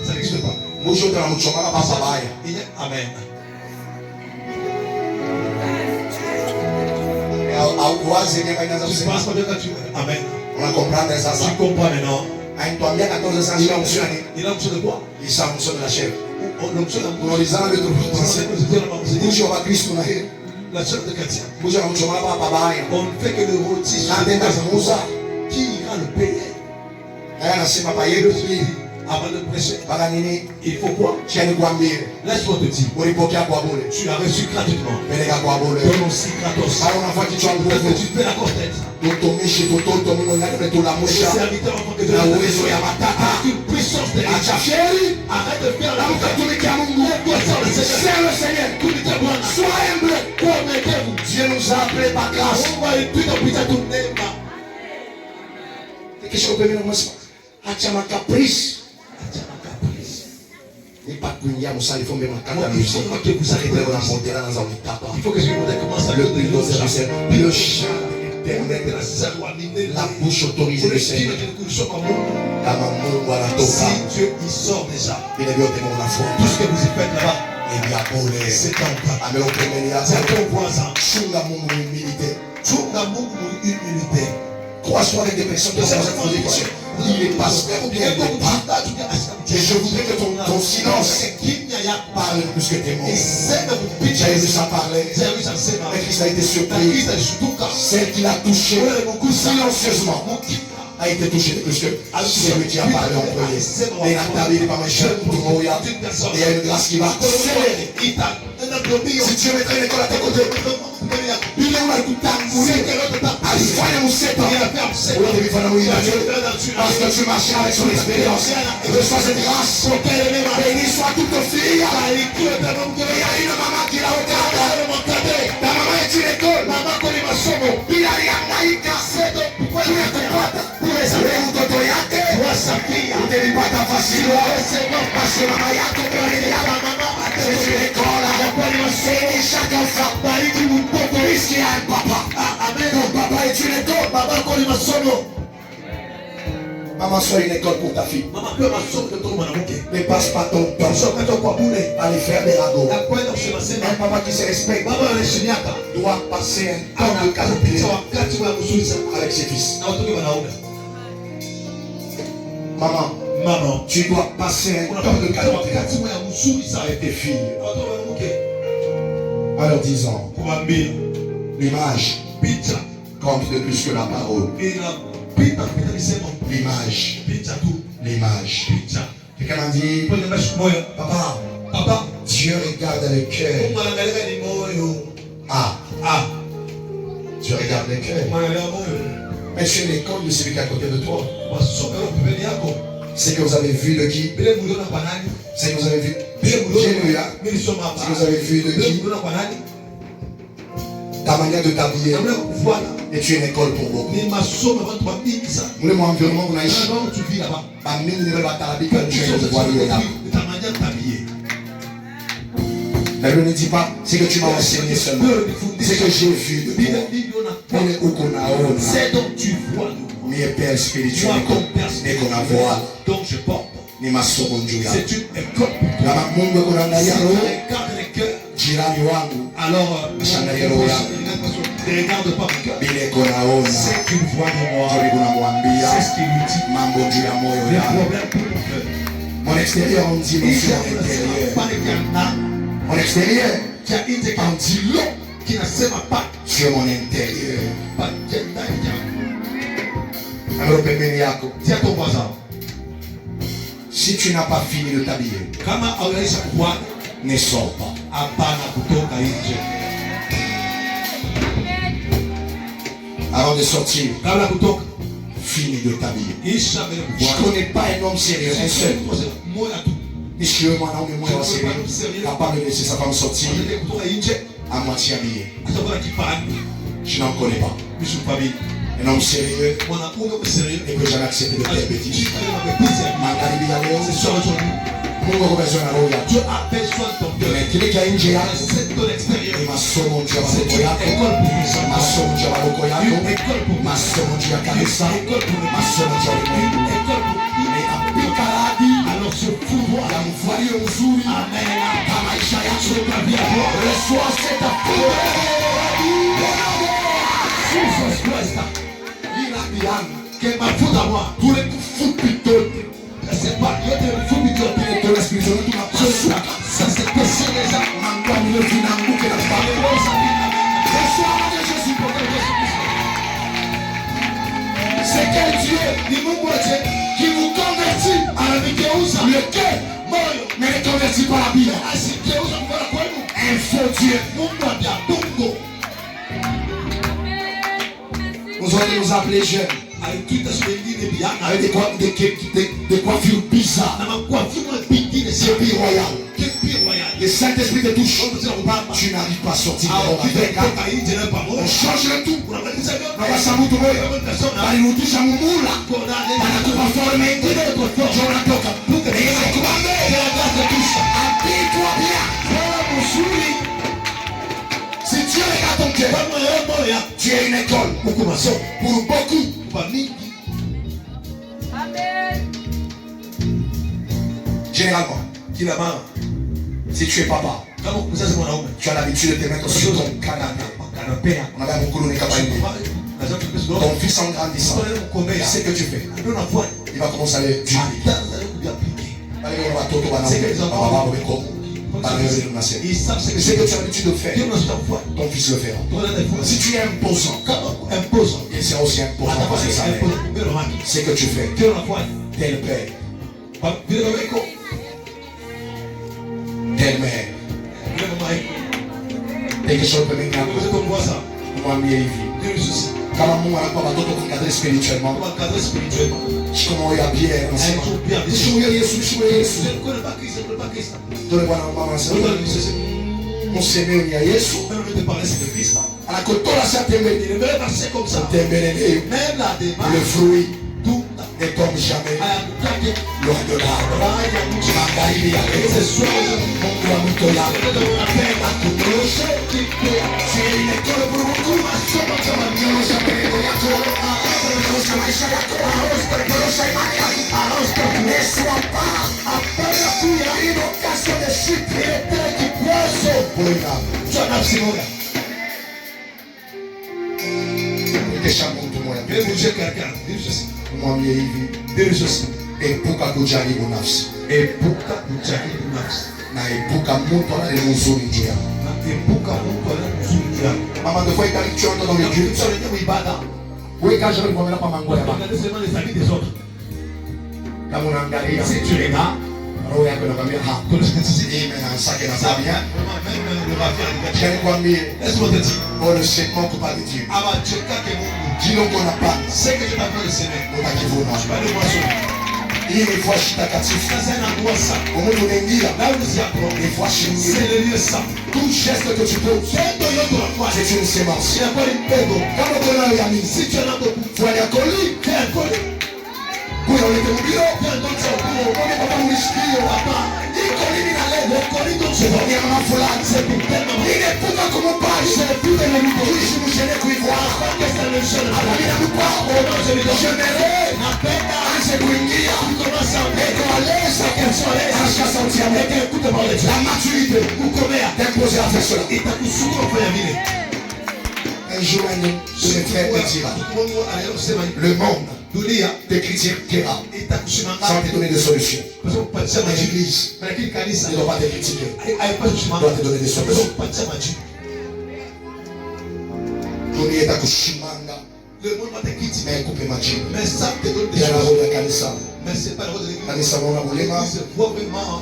Ça n'existe pas. Amen. Amen.
On a compris ça.
Tu comprends maintenant.
Il a l'onction de quoi? Il a l'onction de la chèvre.
La chèvre de chrétien. On ne fait que le rôti. Qui ira le payer? Avant de prêcher, il faut quoi? Laisse-moi te dire. Tu as reçu gratuitement. Donne aussi gratos. Parce que tu fais la cortège. Serviteur avant que tu une puissance de Dieu. Arrête de faire la cortège.
C'est le Seigneur. Sois humble. Dieu nous a appelés par grâce. Qu'est-ce qu'on peut dire? Achama caprice. Il faut
que je commence à
le chant éternel, la bouche autorisée de Seigneur.
Si Dieu y sort déjà,
tout
ce que vous y faites là-bas, c'est ton voisin. Humilité.
Crois-toi avec des personnes qui ont cette conviction. Il est pasteur ou bien il n'est pas. Et je voudrais que ton silence parle plus que tes mots. J'ai vu ça parler. Mais Christ a été surpris. Celle qui l'a touché silencieusement a été touché plus que celui qui a parlé en premier. Et il a parlé pas mal cher pour tout le monde. Il y a une grâce qui va accélérer. Si Dieu mettrait une école à tes côtés, il est où la tout parce que tu marches avec son expérience. Reçois cette grâce. Béni soit toute fille. Il y a une maman qui l'a regardé. Ta maman est une école. Il a rien naïka. Pour les amis, mtoto yake utelipata facile. Parce que maman yako c'est une école. Chaque enfant ici a un papa. Amen. Ton papa est une école. Maman, sois une école pour ta fille. Ne passe pas ton temps à aller faire des ragots. Un papa qui se respecte doit passer un temps de qualité avec ses fils. Maman, tu dois passer un temps de qualité avec tes filles. En leur disant, l'image compte de plus que la parole. L'image. Quelqu'un m'a dit, papa, Dieu regarde le cœur. Dieu regarde le cœur. Mais tu es l'école de celui qui est à côté de toi. C'est que vous avez vu de qui? C'est que vous avez vu. Alléluia. C'est que vous avez vu de qui? Ta manière de t'habiller est une école pour beaucoup. Vous le environnement où tu vis là-bas. Ta manière de t'habiller. La Bible ne dit pas, c'est que tu m'as enseigné seulement. C'est que j'ai vu de toi.
C'est donc tu vois.
Mes pères spirituels, n'est qu'on a voix.
Donc je porte.
Ni masomo njuu yako.
C'est une école.
Kama Mungu yuko ndani
Si
yako,
tu regardes les cœurs,
jirani wangu
alors ne regarde pas mon cœur.
bila kunaona,
C'est qu'il voit de moi.
ndio kunamwambia
C'est ce qu'il lui dit.
mambo juu ya moyo
Les
yako.
problèmes pour mon cœur.
Mon extérieur on dit non
Il y
sur
a
l'intérieur.
pas de Ghana
Mon extérieur
qui a une
on dit non
qui ne sait pas.
sur mon intérieur.
Pas Ghana.
Alors pembeni yako,
Dis à ton voisin.
si tu n'as pas fini de t'habiller,
Kama haujaisha kuoga,
ne sors pas.
hapana kutoka nje.
Avant de sortir,
Kabla kutoka,
finis de t'habiller.
isha mbele
Je ne
kuoga.
connais pas un homme sérieux, un seul.
Moja tu.
Monsieur, mwanaume mmoja wa sérieux, capable de laisser sa femme sortir
Unataka kutoka nje,
à moitié habillée.
atakuwa kipani.
Je n'en connais pas.
Mimi famille.
Un homme sérieux
Mwanaume mserieux.
ne peut jamais accepter de telles bêtises.
C'est
Magharibi ya leo,
sur aujourd'hui.
Mungu ako besoin na roho yako.
Dieu a besoin de ton cœur.
Na kile kia nje yako
C'est ton extérieur.
ni masomo juu ya
C'est
watoto
une
yako,
école pour les enfants.
masomo juu ya watoto yako,
Une école pour les
masomo juu ya kanisa, masomo juu ya ulimwengu.
école pour
Apika radi
alors ce pouvoir.
ya mvalio mzuri
Amen.
kwa maisha yako.
Reçois
Reçois cette pouvoir.
Jesus Christ.
Radi yangu
Que mafuta moi.
tule kufupi tote
C'est pas yote mfupi yote.
ile spiritual tunapasuka.
Ça c'est péché déjà.
Mangwa mle vinanguke na pale. Reçois de Jésus pour que c'est quel Dieu
Ni Mungu aje
qui vous convertit
ananigeuza.
lequel
Moyo
ne le convertit pas la Bible.
asigeuza kwa kwenu.
Un faux Dieu.
Mungu aja Mungu.
Vous allez nous appeler jeunes
Alituita siku nyingine biana.
avec des coiffures bizarres.
Na makuafumu bidii
C'est
sio
pire royal.
kipi royal.
Le Saint-Esprit te touche.
Sio kubaba.
Tu n'arrives pas à sortir de
Au
l'homme avec un.
kutoka nje na
On
pamoja.
change le tout.
Unabadilisha vyote.
Na wasabutu moyo.
Kama persona
Walirudisha mumula.
kuna
Wanakupa forme ingine. Ndio unatoka. Apitwa bien. Si Dieu regarde ton cœur, tu es une école. Pour beaucoup. Généralement, si tu es papa, tu as l'habitude de te mettre sur ton canapé. On avait beaucoup de capacités. Ton fils en grandissant, c'est ce que tu fais. Il va commencer à aller du c'est que tu as l'habitude de faire. Ton fils le fera. Si tu es imposant, il sera aussi imposant parce que ça c'est ce que tu fais. Tel père, telle mère. Quelque chose peut venir moi mieux kama Mungu anakuwa watoto kukadri spirituellement kama wewe bien unasema nishuhudia Yesu tole bwana mama sasa mseme ni Yesu anakotola sa tembele tembele le fruit ne tombe jamais loin de l'arbre magharibi ya Mungu wa mito yako akutoshe c'est une école pour beaucoup masomo kama nyosha mbele yako nyosha maisha yako nyosha imani yako ne sois pas appelé à tout une occasion de chute il était qui poisse pour une âme tu as nafsi moja kesha mtu moja mwambie hivi epuka kujaribu nafsi na epuka mtu anayemhuzuni juu yako. Mama de fois il tu entres dans le culte. Oui, quand je vais voir pas mango là-bas. Là on angalia si tu regardes, roho yako inakwambia ha. Amen, sake na sabia. J'aime kwambie. Oh le segment que pas de Dieu. Dis-le qu'on n'a pas. C'est que je t'appelle le Seigneur. On a qui vous non. Il est fois chitakatifu. Mungu unaingia. Des fois chez tout geste que tu poses, c'est une sémence. Kama kuna yami, si tu as beaucoup, tu as des colis, kuna ulete mbio, kuna papa mshikio hapa. Iko nini na leo? Nyama fulani. Ninepuka kumubali. Kuishi mshene kuivuara. Alamina mupao. J'aimerais anze kuingia. Eko aleza. Ashika sauti ya Mungu. La maturité. D'imposer à faire cela. Un jour, ce frère te dira, le monde te critiquera sans te donner de solution. Mais l'église ne doit pas te critiquer, doit te donner des solutions. Le monde va te critiquer, mais couper ma chine. Mais ça te donne des solutions. Mais c'est pas le rôle de l'église. Il se voit vraiment en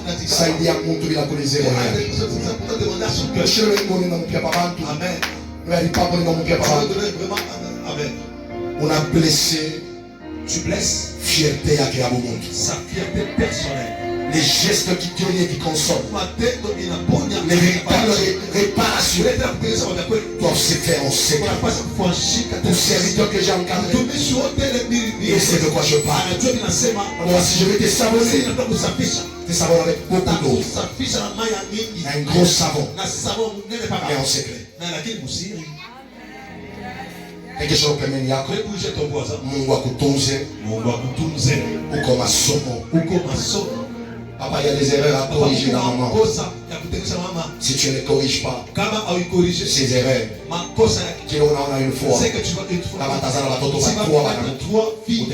Amen. On a blessé, tu blesses fierté à Kéaboumont. Sa fierté personnelle. Les gestes qui guérissent et qui consolent. Les véritables réparations doivent se faire en secret. Pour serviteurs que j'ai encadrés, et c'est de quoi je parle. Alors si je vais te savonner, te savonner avec beaucoup d'eau. Un gros savon, mais en secret. Quelque chose que Mungu akutunze, uko masomo. Papa, il y a des erreurs à corriger dans maman. Si tu ne les corriges pas, ces erreurs, qui on a une fois, tu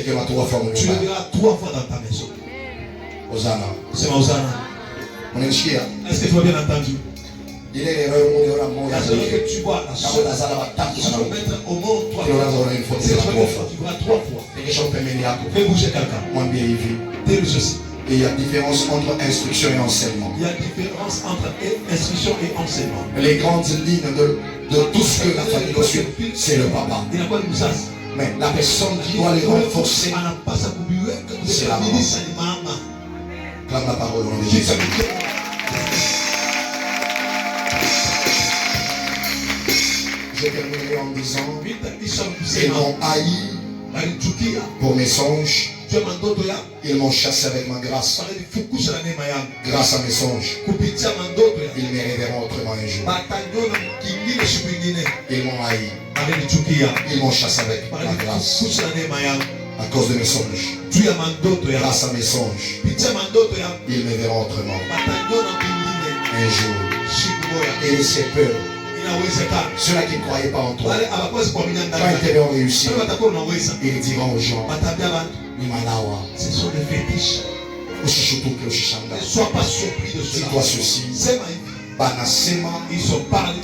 verras 3 fois dans ta maison. Hosanna. C'est Hosanna. Est-ce que tu as bien entendu? Il est l'erreur la seule que tu vois, la seule que tu vas mettre au monde, toi, tu verras 3 fois. Fais bouger quelqu'un. Et il y a différence entre instruction et enseignement. Il y a différence entre instruction et enseignement. Les grandes lignes de tout ce que la famille doit suivre, c'est le papa. Mais la personne qui doit les renforcer, c'est la maman. Clame la parole au nom de Jésus. Je terminerai en disant, ils m'ont haï pour mes songes. Ils m'ont chassé avec ma grâce. Grâce à mes songes, ils me révéleront autrement un jour. Ils m'ont haï. Ils m'ont chassé avec ma grâce. À cause de mes songes. Grâce à mes songes, ils me verront autrement un jour. Et c'est peur. Ceux-là qui ne croyaient pas en toi, quand ils te verront réussir, ils diront aux gens, ce sont des fétiches. Ne sois pas surpris de cela. Dis-toi ceci. Ils sont parlés.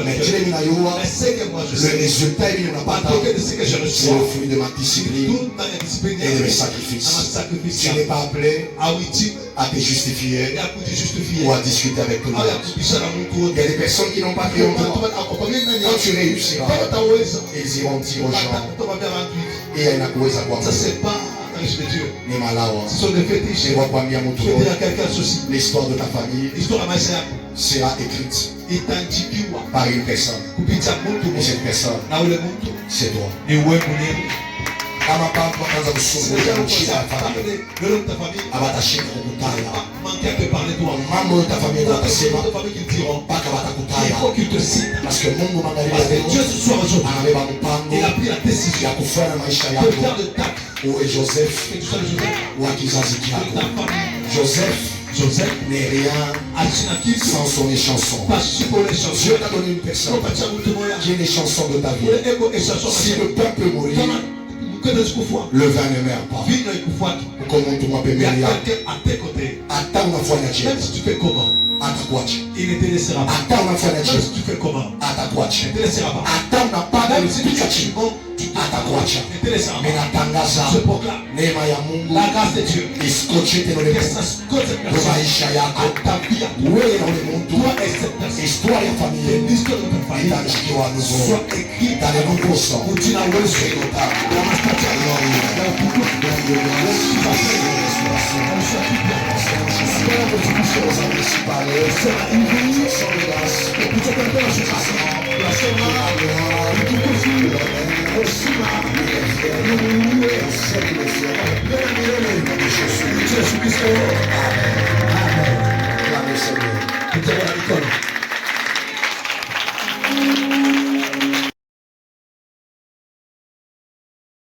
Mais le résultat, il n'a pas c'est le fruit de ma discipline et de mes sacrifices. Tu n'es pas appelé à te justifier ou à discuter avec tout le monde. Il y a des personnes qui n'ont pas cru en toi. Quand tu réussiras, ils iront dire aux gens, et il y a une cause à quoi. Ça, c'est pas ce sont des fétiches. L'histoire de ta famille sera écrite par une personne. Et cette personne, c'est toi. Kama papa kaanza kusumbulia mchina ya familia, abatashika kukutaya. Mambo ya familia watasema mpaka watakutaya. Parce que Mungu magharibi anabeba mpango ya kufanya maisha yako. Uwe Joseph wa kizazi chako. Joseph n'est rien sans son échanson. Dieu t'a donné une personne qui est l'échanson de ta vie. Si le peuple mourit, le vin ne meurt pas. Comment tu m'appelles? Attends, même si tu fais comment? Il ne te laissera pas. Même si tu fais comment? Il ne te laissera pas. Même si tu fais comment? Il ne te laissera pas. Je proclame la grâce de Dieu. Que ça scotche ta vie. Toi et cette personne. L'histoire de ta famille soit écrite dans les nombreux sons. Seigneur.